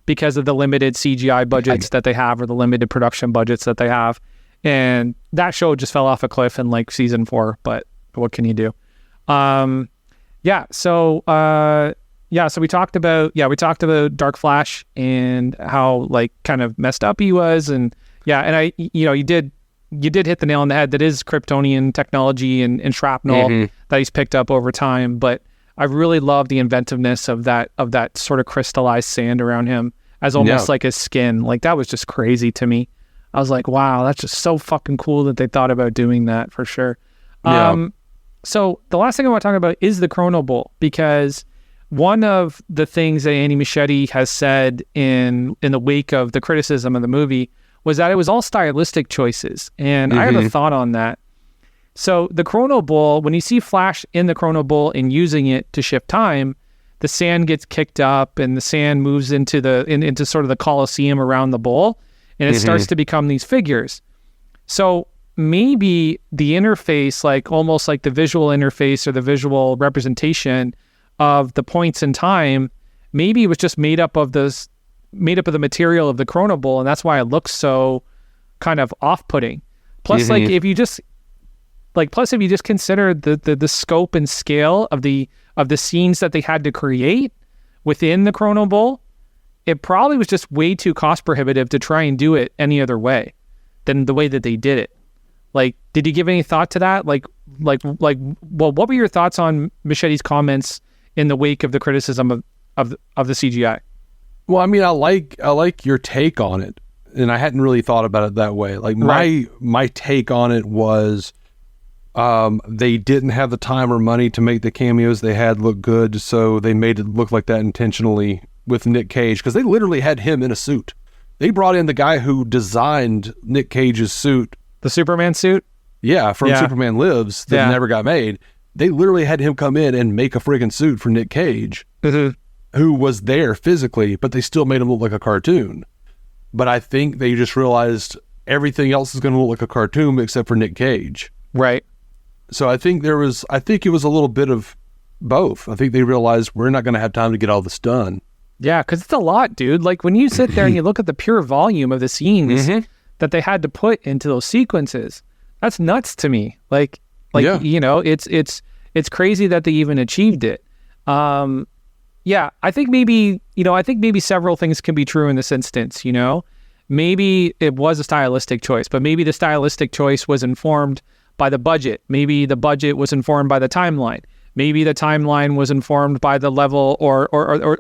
because of the limited CGI budgets that they have or the limited production budgets that they have. And that show just fell off a cliff in like season 4, but what can you do? So we talked about Dark Flash and how like kind of messed up he was. And you did hit the nail on the head. That is Kryptonian technology and shrapnel that he's picked up over time. But I really love the inventiveness of that sort of crystallized sand around him as almost like his skin. Like that was just crazy to me. I was like, wow, that's just so fucking cool that they thought about doing that for sure.
Yeah.
So the last thing I want to talk about is the Chrono Bowl, because one of the things that Andy Muschietti has said in the wake of the criticism of the movie was that it was all stylistic choices. And I have a thought on that. So the Chrono Bowl, when you see Flash in the Chrono Bowl and using it to shift time, the sand gets kicked up and the sand moves into sort of the Coliseum around the bowl, and it starts to become these figures. So maybe the interface, like almost like the visual interface or the visual representation of the points in time, maybe it was just made up of the material of the Chrono Bowl, and that's why it looks so kind of off-putting. Plus, if you just consider the scope and scale of the scenes that they had to create within the Chrono Bowl, it probably was just way too cost prohibitive to try and do it any other way than the way that they did it. Like, did you give any thought to that? Well, what were your thoughts on Muschietti's comments in the wake of the criticism of the CGI?
Well, I mean, I like your take on it, and I hadn't really thought about it that way. Like my take on it was, they didn't have the time or money to make the cameos they had look good, so they made it look like that intentionally with Nick Cage, because they literally had him in a suit. They brought in the guy who designed Nick Cage's suit.
The Superman suit?
Yeah, from Superman Lives that never got made. They literally had him come in and make a friggin' suit for Nick Cage, who was there physically, but they still made him look like a cartoon. But I think they just realized everything else is going to look like a cartoon except for Nick Cage.
Right.
So I think it was a little bit of both. I think they realized we're not going to have time to get all this done.
Yeah, because it's a lot, dude. Like when you sit there and you look at the pure volume of the scenes that they had to put into those sequences, that's nuts to me. It's crazy that they even achieved it. I think maybe several things can be true in this instance. Maybe it was a stylistic choice, but maybe the stylistic choice was informed by the budget. Maybe the budget was informed by the timeline. Maybe the timeline was informed by the level or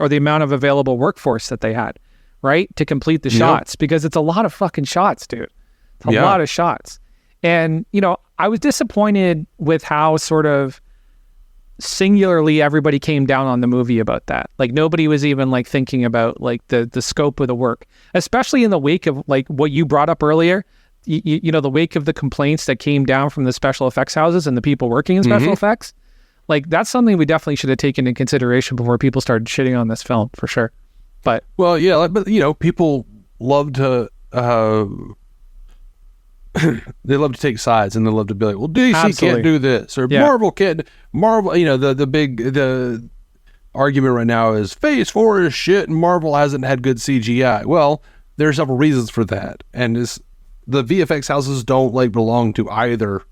the amount of available workforce that they had, right, to complete the shots, because it's a lot of fucking shots, dude. It's a lot of shots. And, I was disappointed with how sort of singularly everybody came down on the movie about that. Like nobody was even like thinking about like the scope of the work, especially in the wake of like what you brought up earlier, the wake of the complaints that came down from the special effects houses and the people working in special effects. Like that's something we definitely should have taken into consideration before people started shitting on this film, for sure. But
people love to they love to take sides, and they love to be like, well, DC can't do this, or Marvel can't. The argument right now is Phase 4 is shit and Marvel hasn't had good CGI. Well, there's several reasons for that, and the VFX houses don't belong to either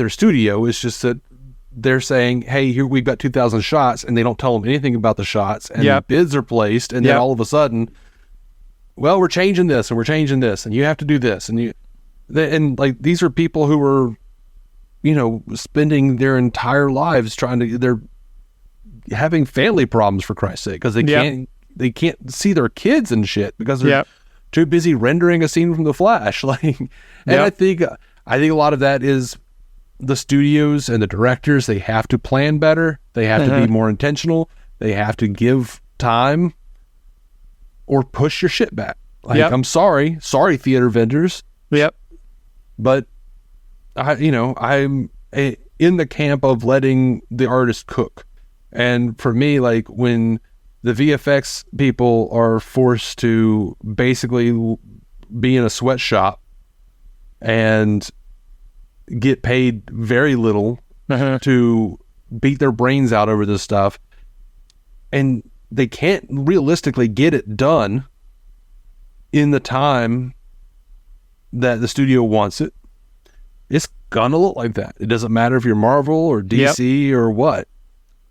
studio. It's just that they're saying, hey, here we've got 2,000 shots, and they don't tell them anything about the shots, and the bids are placed, and then all of a sudden, well, we're changing this, and we're changing this, and you have to do this, and these are people who are, spending their entire lives they're having family problems, for Christ's sake, because they can't see their kids and shit because they're too busy rendering a scene from The Flash. And I think a lot of that is the studios and the directors. They have to plan better. They have to be more intentional. They have to give time or push your shit back. I'm sorry theater vendors. But I'm in the camp of letting the artist cook. And for me, when the VFX people are forced to basically be in a sweatshop and get paid very little to beat their brains out over this stuff, and they can't realistically get it done in the time that the studio wants it, it's gonna look like that. It doesn't matter if you're Marvel or DC or what.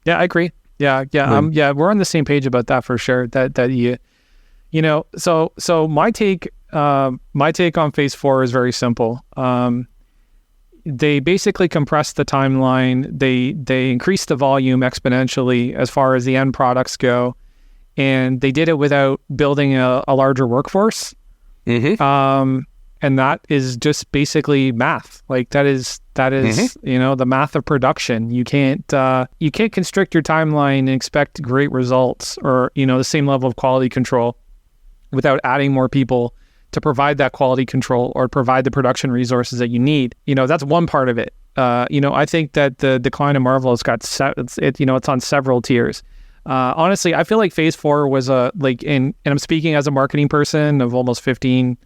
Yeah, I agree. Yeah. We're on the same page about that for sure. That you know. So my take on Phase 4 is very simple. They basically compressed the timeline. They increased the volume exponentially as far as the end products go, and they did it without building a larger workforce. And that is just basically math. Like that is you know, the math of production. You can't constrict your timeline and expect great results or, you know, the same level of quality control without adding more people to provide that quality control or provide the production resources that you need. You know, that's one part of it. You know, I think that the decline of Marvel has got it's on several tiers. Honestly, I feel like Phase 4 was and I'm speaking as a marketing person of almost 15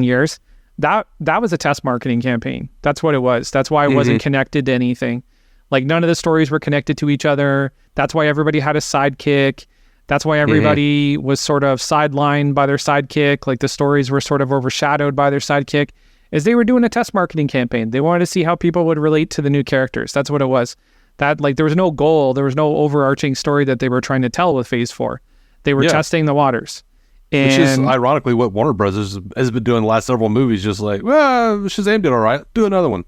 years. That was a test marketing campaign. That's what it was. That's why it wasn't connected to anything. Like none of the stories were connected to each other. That's why everybody had a sidekick. That's why everybody was sort of sidelined by their sidekick. Like the stories were sort of overshadowed by their sidekick, as they were doing a test marketing campaign. They wanted to see how people would relate to the new characters. That's what it was. That like there was no goal, there was no overarching story that they were trying to tell with Phase 4. They were testing the waters. And
which is ironically what Warner Brothers has been doing the last several movies, just like, well, Shazam did all right, do another one.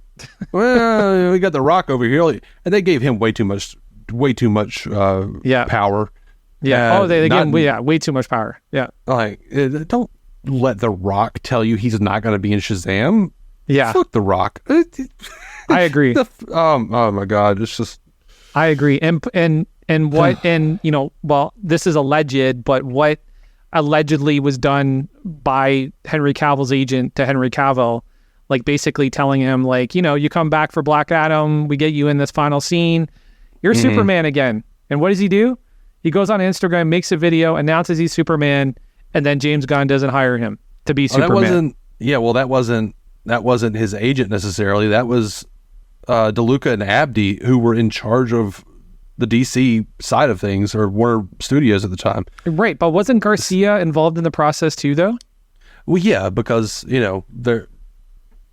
Well, we got The Rock over here. And they gave him way too much power.
Yeah. They gave him way too much power. Yeah.
Like, don't let The Rock tell you he's not going to be in Shazam.
Yeah.
Fuck The Rock.
I agree.
Oh my God. It's just.
I agree. And what, and, you know, well, this is alleged, but what allegedly was done by Henry Cavill's agent to Henry Cavill, like basically telling him, like, you know, you come back for Black Adam, we get you in this final scene, you're Superman again. And what does he do? He goes on Instagram, makes a video, announces he's Superman, and then James Gunn doesn't hire him to be Superman.
That wasn't his agent necessarily. That was DeLuca and Abdi, who were in charge of the DC side of things, or Warner Studios at the time. Right,
but wasn't Garcia involved in the process too, though?
Well, yeah, because, you know,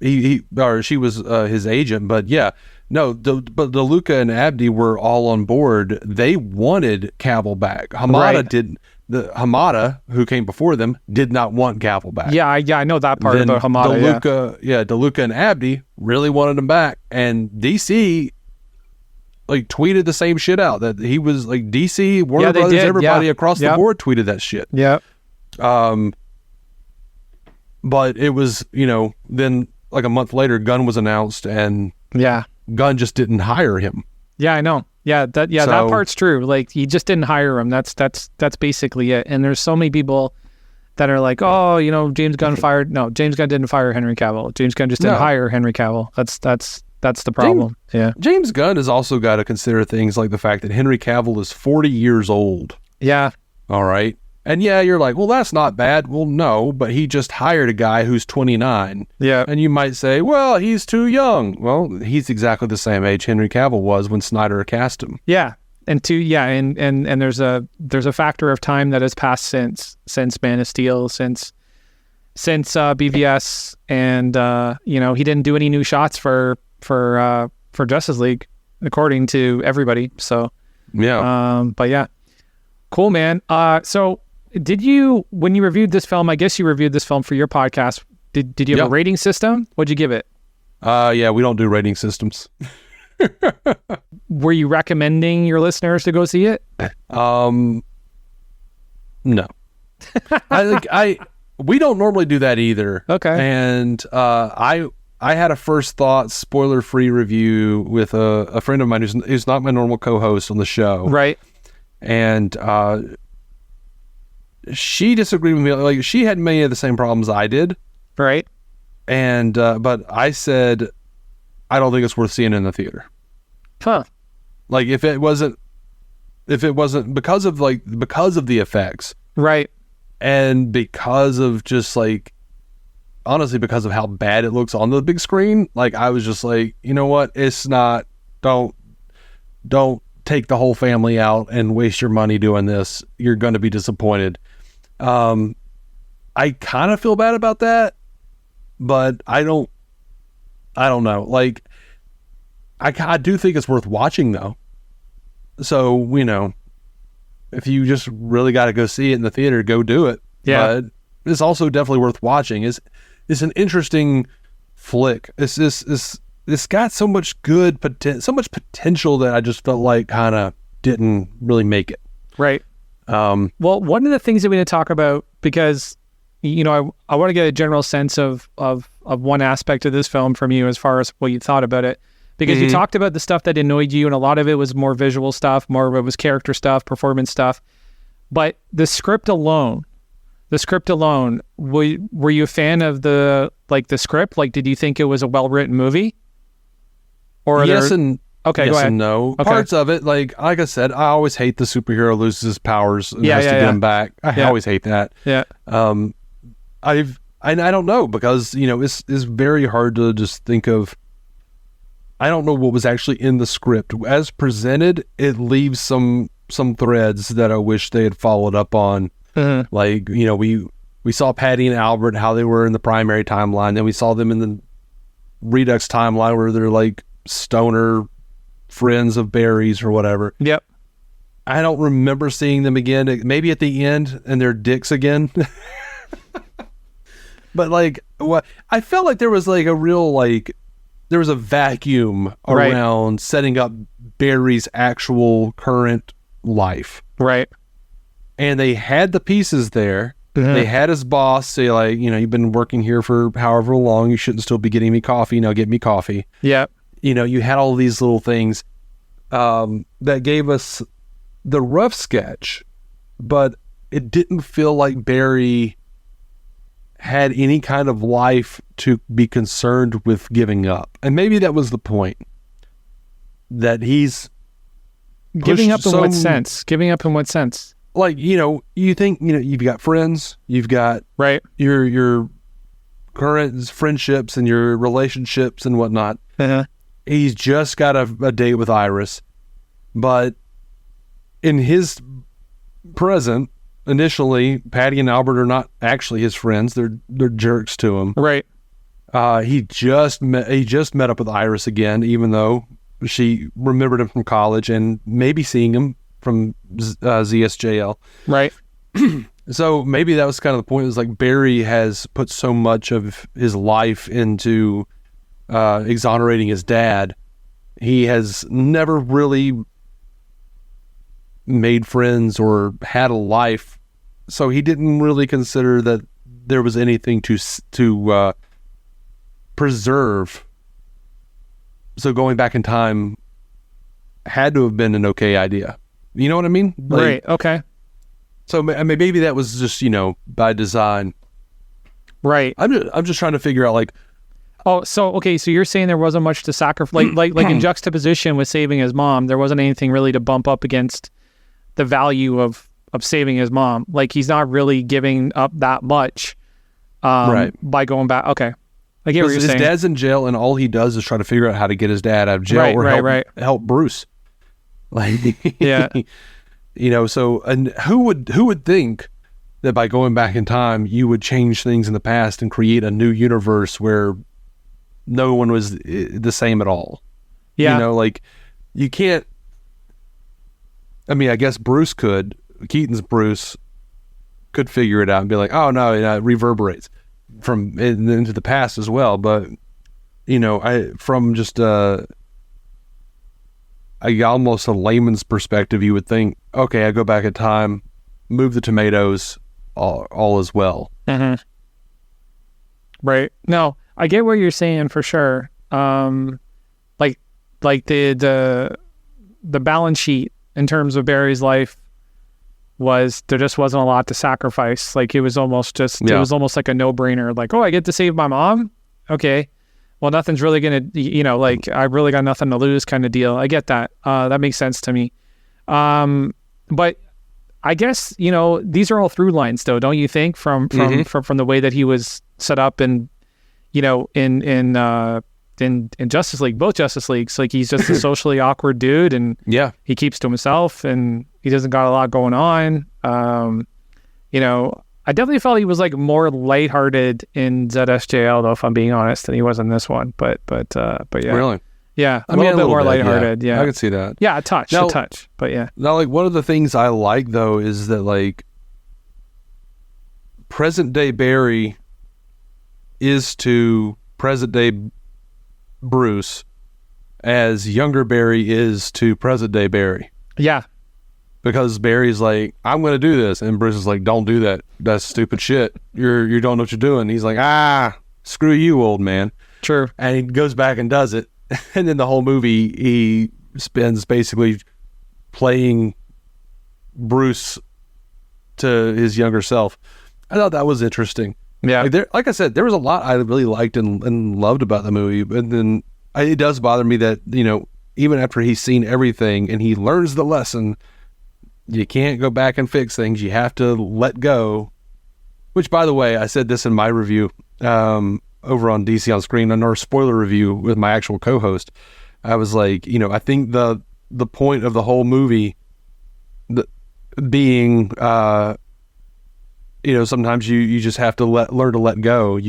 she was his agent, but yeah. No, but DeLuca and Abdi were all on board. They wanted Cavill back. Hamada didn't. Hamada, who came before them, did not want Cavill back.
Yeah, I know that part about Hamada.
DeLuca and Abdi really wanted him back, and DC like tweeted the same shit out that he was like DC, Warner Brothers, everybody across the board tweeted that shit.
Yeah.
But it was, you know, then like a month later, Gunn was announced, and Gunn just didn't hire him.
Yeah, I know. That part's true. Like he just didn't hire him. That's basically it. And there's so many people that are like, oh, you know, James Gunn didn't fire Henry Cavill. James Gunn just didn't hire Henry Cavill. That's the problem.
James Gunn has also got to consider things like the fact that Henry Cavill is 40 years old.
Yeah.
All right. And you're like, well, that's not bad. Well, no, but he just hired a guy who's 29.
Yeah.
And you might say, well, he's too young. Well, he's exactly the same age Henry Cavill was when Snyder cast him.
Yeah. And there's a factor of time that has passed since Man of Steel, since BVS, and you know, he didn't do any new shots for Justice League, according to everybody. So but yeah, cool, man. So did you, when you reviewed this film, I guess you reviewed this film for your podcast, did you have a rating system? What'd you give it?
Yeah, we don't do rating systems.
Were you recommending your listeners to go see it?
No. We don't normally do that either.
Okay.
And I had a first thought spoiler-free review with a friend of mine who's not my normal co-host on the show.
Right.
And she disagreed with me. Like, she had many of the same problems I did.
Right.
And but I said, I don't think it's worth seeing in the theater.
Huh.
Like, if it wasn't because of the effects.
Right.
And because of just like honestly, because of how bad it looks on the big screen, like I was just like, you know what? It's not, don't take the whole family out and waste your money doing this. You're going to be disappointed. I kind of feel bad about that, but I don't know. Like, I do think it's worth watching though. So, you know, if you just really got to go see it in the theater, go do it.
Yeah.
But it's also definitely worth watching. It's an interesting flick. It's got so much so much potential that I just felt like kind of didn't really make it.
Right. Well, one of the things that we need to talk about, because, you know, I want to get a general sense of one aspect of this film from you as far as what you thought about it. Because you talked about the stuff that annoyed you, and a lot of it was more visual stuff, more of it was character stuff, performance stuff. But the script alone, were you a fan of the script? Like, did you think it was a well-written movie? Or
yes and
okay,
yes
go ahead.
and no.
Okay.
Parts of it, like I said, I always hate the superhero loses his powers and has to get him back. I always hate that.
Yeah.
I don't know, because, you know, it's very hard to just think of. I don't know what was actually in the script. As presented, it leaves some threads that I wish they had followed up on. Like, you know, we saw Patty and Albert, how they were in the primary timeline. Then we saw them in the Redux timeline where they're like stoner friends of Barry's or whatever.
Yep.
I don't remember seeing them again. Maybe at the end, and they're dicks again. But like, what I felt like there was like a real there was a vacuum around setting up Barry's actual current life.
Right.
And they had the pieces there. They had his boss say, like, you know, you've been working here for however long, you shouldn't still be getting me coffee. Now get me coffee.
Yeah.
You know, you had all these little things that gave us the rough sketch, but it didn't feel like Barry had any kind of life to be concerned with giving up. And maybe that was the point, that he's
Giving up in what sense? Giving up in what sense?
Like, you know, you think, you know, you've got friends, you've got your current friendships and your relationships and whatnot. He's just got a date with Iris, but in his present, initially, Patty and Albert are not actually his friends. They're jerks to him. Right. He just met up with Iris again, even though she remembered him from college and maybe seeing him from ZSJL. Right. So maybe that was kind of the point. It was like Barry has put so much of his life into exonerating his dad. He has never really made friends or had a life, so he didn't really consider that there was anything to preserve. So going back in time had to have been an okay idea. You know what I mean? Like,
right. Okay.
So I mean, maybe that was just, you know, by design. Right. I'm just trying to figure out, like.
Oh, so okay. So you're saying there wasn't much to sacrifice, like in juxtaposition with saving his mom, there wasn't anything really to bump up against the value of saving his mom. Like, he's not really giving up that much, right, by going back. Okay. I get what you're saying.
His dad's in jail, and all he does is try to figure out how to get his dad out of jail, help Bruce. Like, yeah, you know. So, and who would think that by going back in time, you would change things in the past and create a new universe where no one was the same at all? Yeah, you know, like, you can't. I mean, I guess Bruce could. Keaton's Bruce could figure it out and be like, oh no, it reverberates from into the past as well. But, you know, from just almost a layman's perspective, you would think, okay, I go back in time, move the tomatoes, all is well.
Mm-hmm. Right. No, I get what you're saying for sure. Like the balance sheet in terms of Barry's life was, there just wasn't a lot to sacrifice. Like, it was almost just, it was almost like a no-brainer. Like, oh, I get to save my mom? Okay. Well, nothing's really going to, you know, like, I really got nothing to lose kind of deal. I get that. That makes sense to me. But I guess, you know, these are all through lines though, don't you think? From the way that he was set up and in Justice League, both Justice Leagues, like he's just a socially awkward dude, and he keeps to himself, and he doesn't got a lot going on. I definitely felt he was like more lighthearted in ZSJL, though, if I'm being honest, than he was in this one. But yeah,
Really?
Yeah, a little bit more lighthearted.
Yeah, I could see that.
Yeah, a touch. But yeah.
Now, like, one of the things I like though is that like present day Barry is to present day Bruce as younger Barry is to present day Barry.
Yeah.
Because Barry's like, I'm going to do this. And Bruce is like, don't do that. That's stupid shit. You don't know what you're doing. He's like, screw you, old man.
True.
And he goes back and does it. And then the whole movie, he spends basically playing Bruce to his younger self. I thought that was interesting.
Yeah.
Like I said, there was a lot I really liked and loved about the movie. But then it does bother me that, even after he's seen everything and he learns the lesson, you can't go back and fix things. You have to let go. Which, by the way, I said this in my review over on DC on Screen, on our spoiler review with my actual co-host. I was like, I think the point of the whole movie being, sometimes you just have to learn to let go.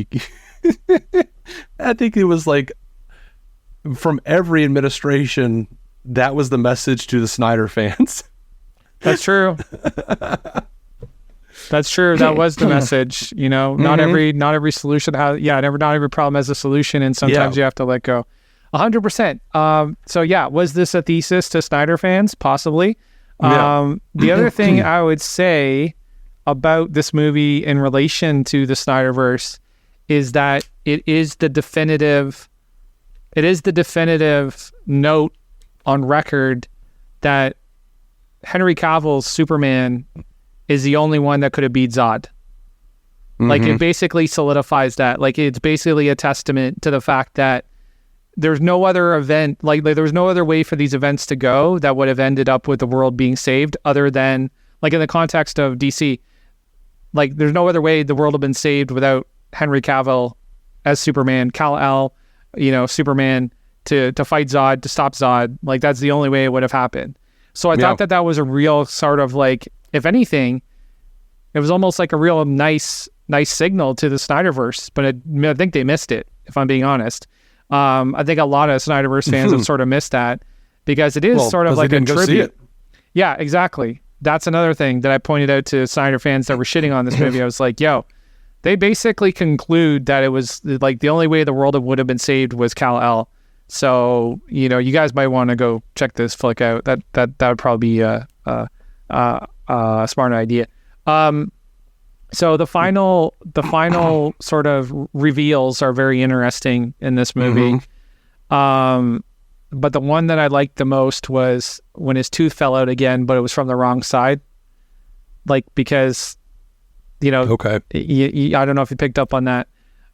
I think it was like from every administration, that was the message to the Snyder fans.
That's true. That's true. That was the message. Not every solution has. Yeah, not every problem has a solution, and sometimes you have to let go. 100%. So yeah, was this a thesis to Snyder fans? Possibly. The other thing I would say about this movie in relation to the Snyderverse is that it is the definitive note on record that Henry Cavill's Superman is the only one that could have beat Zod. Like, it basically solidifies that. Like, it's basically a testament to the fact that there's no other event, like there was no other way for these events to go that would have ended up with the world being saved other than, like, in the context of DC, like, there's no other way the world would have been saved without Henry Cavill as Superman, Kal-El, Superman to fight Zod, to stop Zod. Like, that's the only way it would have happened. So I thought that was a real sort of, like, if anything, it was almost like a real nice signal to the Snyderverse, but I think they missed it, if I'm being honest. I think a lot of Snyderverse fans have sort of missed that because it is sort of like a tribute. Yeah, exactly. That's another thing that I pointed out to Snyder fans that were shitting on this movie. I was like, they basically conclude that it was like the only way the world would have been saved was Kal-El. So, you guys might want to go check this flick out. That would probably be a smart idea. So the final sort of reveals are very interesting in this movie. But the one that I liked the most was when his tooth fell out again, but it was from the wrong side. Like, because, okay. I don't know if you picked up on that.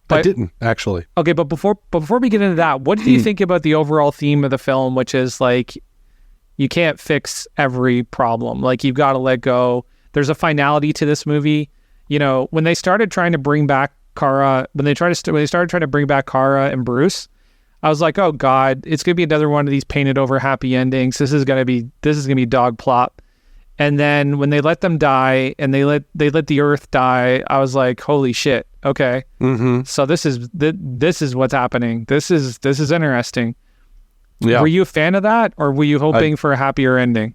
But,
I didn't, actually.
Okay, but before we get into that, what do you think about the overall theme of the film, which is like, you can't fix every problem. Like, you've got to let go. There's a finality to this movie. When they started trying to bring back Kara, when they started trying to bring back Kara and Bruce, I was like, oh God, it's gonna be another one of these painted over happy endings. This is gonna be dog plot. And then when they let them die and they let the Earth die, I was like, holy shit. Okay. So this is what's happening. This is interesting. Yeah. Were you a fan of that, or were you hoping for a happier ending?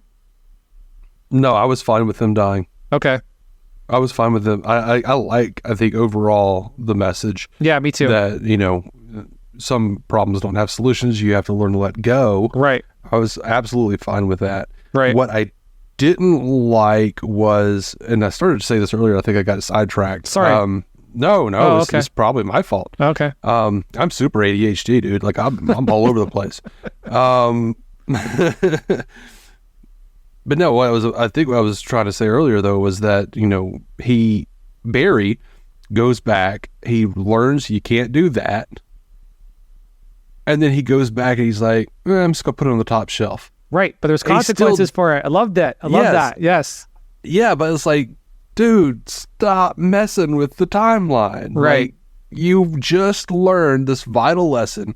No, I was fine with them dying.
Okay.
I was fine with them. I think overall the message.
Yeah, me too.
That, some problems don't have solutions. You have to learn to let go. Right. I was absolutely fine with that. Right. What I didn't like was, and I started to say this earlier, I think I got sidetracked.
Sorry.
No, okay. It's probably my fault.
Okay.
I'm super ADHD, dude. Like, I'm all over the place. But no, I think what I was trying to say earlier, though, was that, Barry goes back, he learns you can't do that, and then he goes back and he's like, I'm just going to put it on the top shelf.
Right, but there's consequences for it. I love that. I love that, yes.
Yeah, but it's like, dude, stop messing with the timeline.
Right.
you've just learned this vital lesson.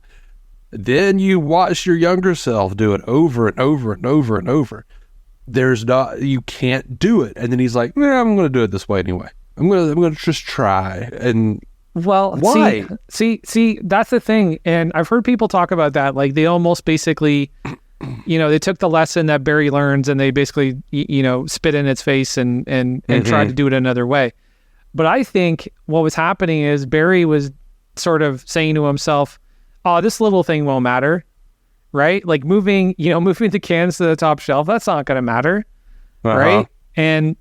Then you watch your younger self do it over and over and over and over. You can't do it. And then he's like, I'm going to do it this way anyway. I'm going to just try. And
Well,
why?
See, that's the thing. And I've heard people talk about that. Like they almost basically, they took the lesson that Barry learns and they basically, spit in its face and tried to do it another way. But I think what was happening is Barry was sort of saying to himself, oh, this little thing won't matter, right? Like moving the cans to the top shelf, that's not going to matter, right? And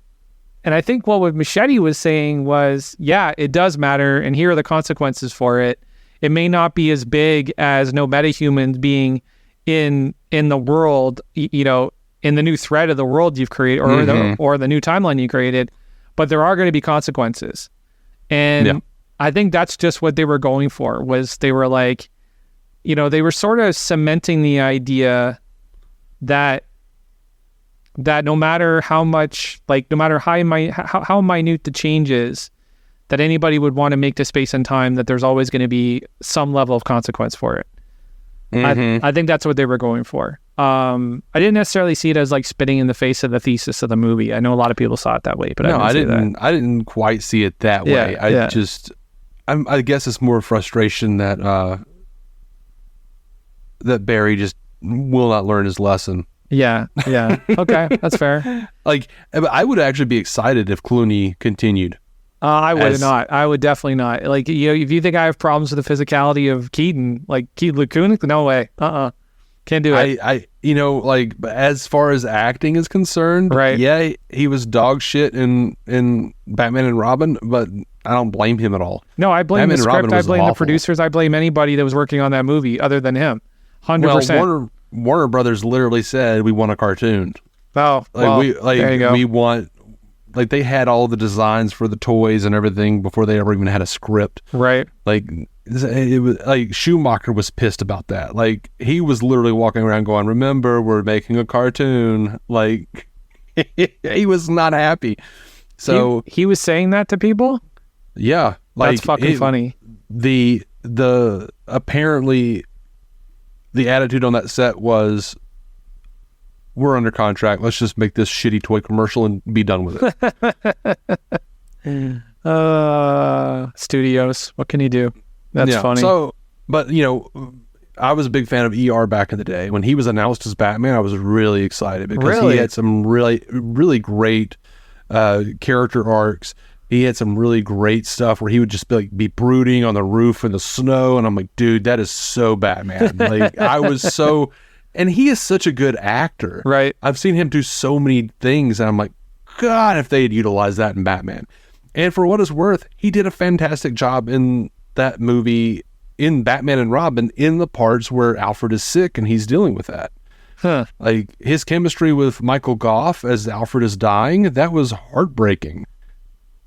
I think what Machete was saying was, yeah, it does matter, and here are the consequences for it. It may not be as big as no metahumans being in the world, in the new thread of the world you've created, or the new timeline you created, but there are going to be consequences. And I think that's just what they were going for, was they were like, they were sort of cementing the idea that no matter how much, no matter how minute the change is that anybody would want to make to space and time, that there's always going to be some level of consequence for it. I think that's what they were going for. I didn't necessarily see it as like spitting in the face of the thesis of the movie. I know a lot of people saw it that way, but I
didn't quite see it that way. I guess it's more frustration that Barry just will not learn his lesson.
Yeah. Okay, that's fair.
I would actually be excited if Clooney continued.
I would not. I would definitely not. Like, if you think I have problems with the physicality of Keaton, like Keaton Koenig, no way. Can't do it.
As far as acting is concerned,
right?
Yeah, he was dog shit in Batman and Robin, but I don't blame him at all.
No, I blame the script. I blame the producers. I blame anybody that was working on that movie other than him. 100%.
Well, Warner Brothers literally said we want a cartoon.
Oh, there you go.
We want, they had all the designs for the toys and everything before they ever even had a script.
Right.
It was Schumacher was pissed about that. He was literally walking around going, "Remember, we're making a cartoon." He was not happy. So
he was saying that to people.
Yeah,
that's fucking funny.
The apparently the attitude on that set was, we're under contract. Let's just make this shitty toy commercial and be done with
it. Studios, what can you do? That's funny.
So, but I was a big fan of ER back in the day. When he was announced as Batman, I was really excited because he had some really, really great character arcs. He had some really great stuff where he would just be brooding on the roof in the snow, and I'm like, dude, that is so Batman. I was so, and he is such a good actor.
Right.
I've seen him do so many things, and I'm like, God, if they had utilized that in Batman. And for what it's worth, he did a fantastic job in that movie, in Batman and Robin, in the parts where Alfred is sick and he's dealing with that.
Huh.
His chemistry with Michael Goff as Alfred is dying, that was heartbreaking.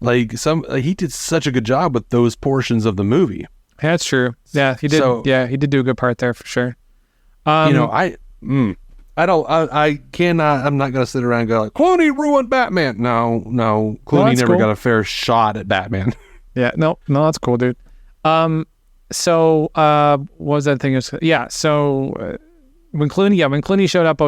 He did such a good job with those portions of the movie.
That's true. Yeah, he did. He did do a good part there for sure.
I cannot. I'm not going to sit around and go Clooney ruined Batman. No. Clooney never got a fair shot at Batman.
Yeah, no, that's cool, dude. So what was that thing? So when Clooney showed up, I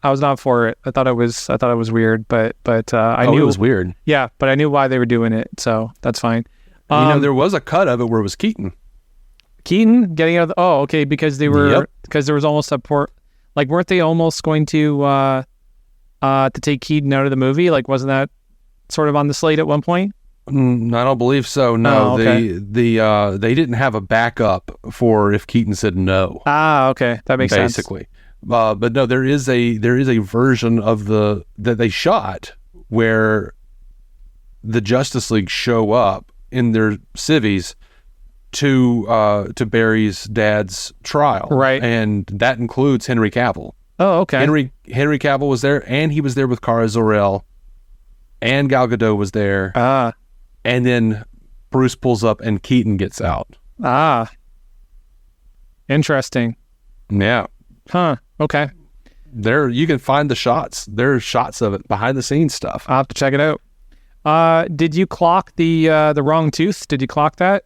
was not for it. I thought it was weird, but I knew
it was weird.
Yeah, but I knew why they were doing it, so that's fine.
There was a cut of it where it was Keaton
getting out of because they were, because there was almost a port, weren't they almost going to take Keaton out of the movie? Wasn't that sort of on the slate at one point?
I don't believe so. No, they didn't have a backup for if Keaton said no.
Okay, that makes sense.
Basically. But no, there is a version of that they shot where the Justice League show up in their civvies to Barry's dad's trial,
right? And
that includes Henry Cavill.
Oh, okay.
Henry Cavill was there, and he was there with Kara Zor-El, and Gal Gadot was there. And then Bruce pulls up, and Keaton gets out.
Interesting.
Yeah.
Huh. Okay.
There, you can find the shots. There's shots of it, behind the scenes stuff.
I'll have to check it out. Did you clock the wrong tooth? Did you clock that?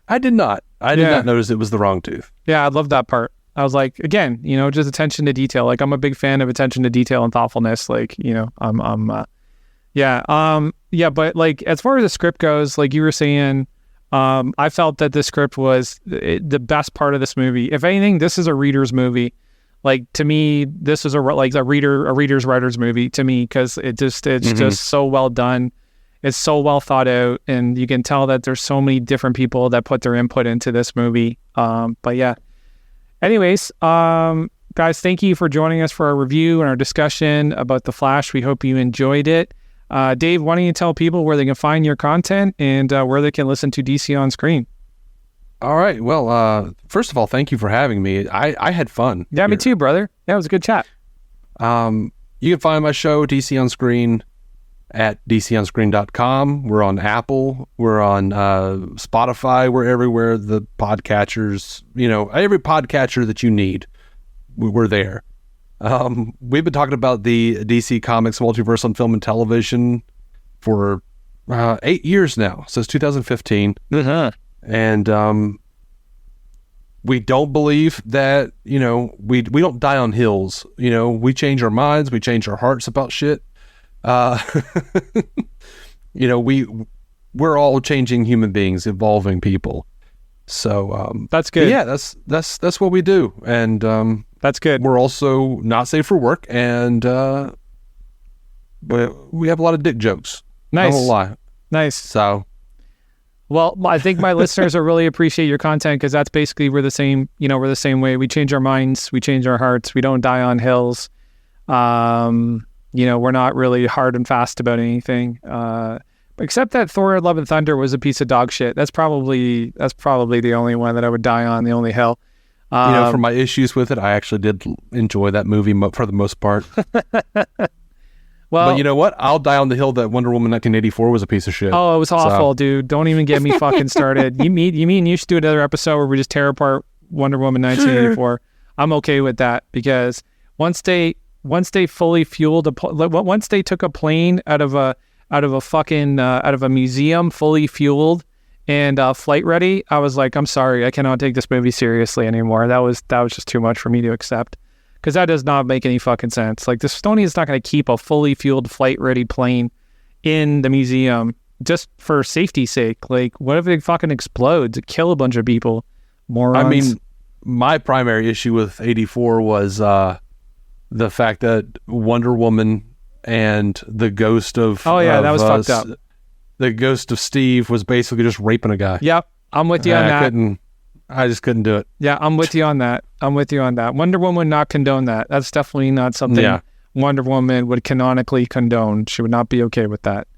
I did not. I did
Yeah.
not notice it was the wrong tooth.
Yeah, I love that part. I was like, again, just attention to detail. Like, I'm a big fan of attention to detail and thoughtfulness. Like, but like, as far as the script goes, like you were saying, I felt that the script was the best part of this movie. If anything, this is a reader's movie. Like, to me, this is a reader's writer's movie to me, because it's just so well done. It's so well thought out, and you can tell that there's so many different people that put their input into this movie. But yeah. Anyways, guys, thank you for joining us for our review and our discussion about The Flash. We hope you enjoyed it. Dave, why don't you tell people where they can find your content and where they can listen to DC On Screen?
All right. Well, first of all, thank you for having me. I had fun.
Yeah, me too, brother. Yeah, it was a good chat.
You can find my show, DC On Screen, at dconscreen.com. We're on Apple. We're on Spotify. We're everywhere the podcatchers, every podcatcher that you need, we're there. We've been talking about the DC Comics multiverse on film and television for 8 years now, since 2015. And we don't believe that, we don't die on hills. We change our minds, we change our hearts about shit. We're all changing human beings, evolving people. So
that's good.
Yeah, that's what we do, and
that's good.
We're also not safe for work, and but we have a lot of dick jokes.
Nice.
I won't lie.
Nice.
So,
well, I think my listeners will really appreciate your content, because that's basically we're the same. We're the same way. We change our minds, we change our hearts. We don't die on hills. We're not really hard and fast about anything, except that Thor: Love and Thunder was a piece of dog shit. That's probably the only one that I would die on, the only hill.
For my issues with it, I actually did enjoy that movie for the most part.
Well,
but you know what? I'll die on the hill that Wonder Woman 1984 was a piece of shit.
Oh, it was awful, dude. Don't even get me fucking started. You mean you should do another episode where we just tear apart Wonder Woman 1984. I'm okay with that, because once they fully fueled once they took a plane out of a museum fully fueled and flight ready, I was like, I'm sorry, I cannot take this movie seriously anymore. That was just too much for me to accept, because that does not make any fucking sense. Like, the Estonians not going to keep a fully fueled flight ready plane in the museum just for safety's sake. Like, what if it fucking explodes? It kill a bunch of people. Morons.
I mean, my primary issue with 84 was the fact that Wonder Woman and the ghost of
that was fucked up.
The ghost of Steve was basically just raping a guy.
Yep, I'm with you on that.
I just couldn't do it.
Yeah, I'm with you on that. Wonder Woman would not condone that. That's definitely not something Wonder Woman would canonically condone. She would not be okay with that.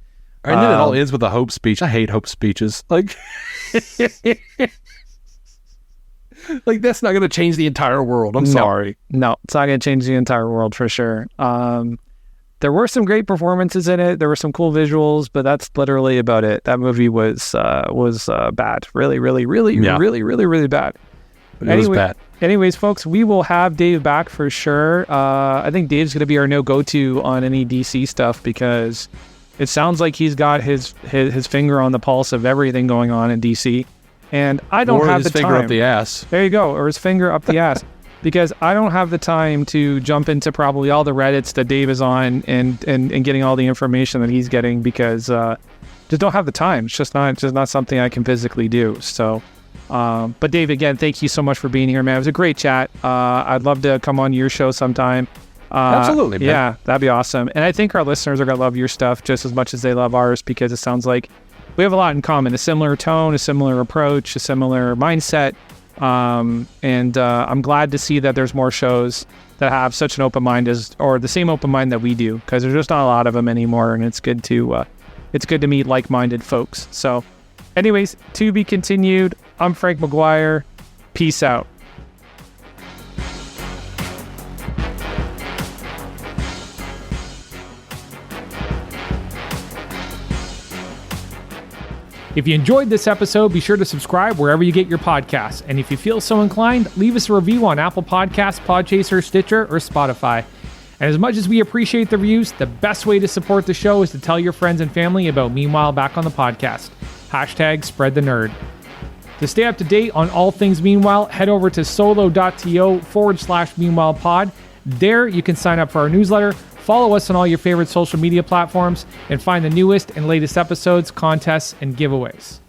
And then it all ends with a hope speech. I hate hope speeches. Like, like, that's not going to change the entire world. I'm sorry.
No, it's not going to change the entire world for sure. There were some great performances in it. There were some cool visuals, but that's literally about it. That movie was bad. Really, really, really, really, really, really bad.
It was bad.
Anyways, folks, we will have Dave back for sure. I think Dave's going to be our go-to on any DC stuff, because it sounds like he's got his finger on the pulse of everything going on in DC. And I don't have the time.
Or his finger up the ass.
There you go. Or his finger up the ass. Because I don't have the time to jump into probably all the Reddits that Dave is on and getting all the information that he's getting, because just don't have the time. It's just not something I can physically do. So, but Dave, again, thank you so much for being here, man. It was a great chat. I'd love to come on your show sometime.
Absolutely, man.
Yeah, that'd be awesome. And I think our listeners are going to love your stuff just as much as they love ours, because it sounds like we have a lot in common, a similar tone, a similar approach, a similar mindset. And I'm glad to see that there's more shows that have such an open mind or the same open mind that we do, because there's just not a lot of them anymore. And it's good to meet like-minded folks. So anyways, to be continued. I'm Frank McGuire. Peace out. If you enjoyed this episode, be sure to subscribe wherever you get your podcasts. And if you feel so inclined, leave us a review on Apple Podcasts, Podchaser, Stitcher, or Spotify. And as much as we appreciate the reviews, the best way to support the show is to tell your friends and family about Meanwhile Back on the Podcast. #SpreadTheNerd. To stay up to date on all things Meanwhile, head over to solo.to/meanwhilepod. There you can sign up for our newsletter, follow us on all your favorite social media platforms, and find the newest and latest episodes, contests, and giveaways.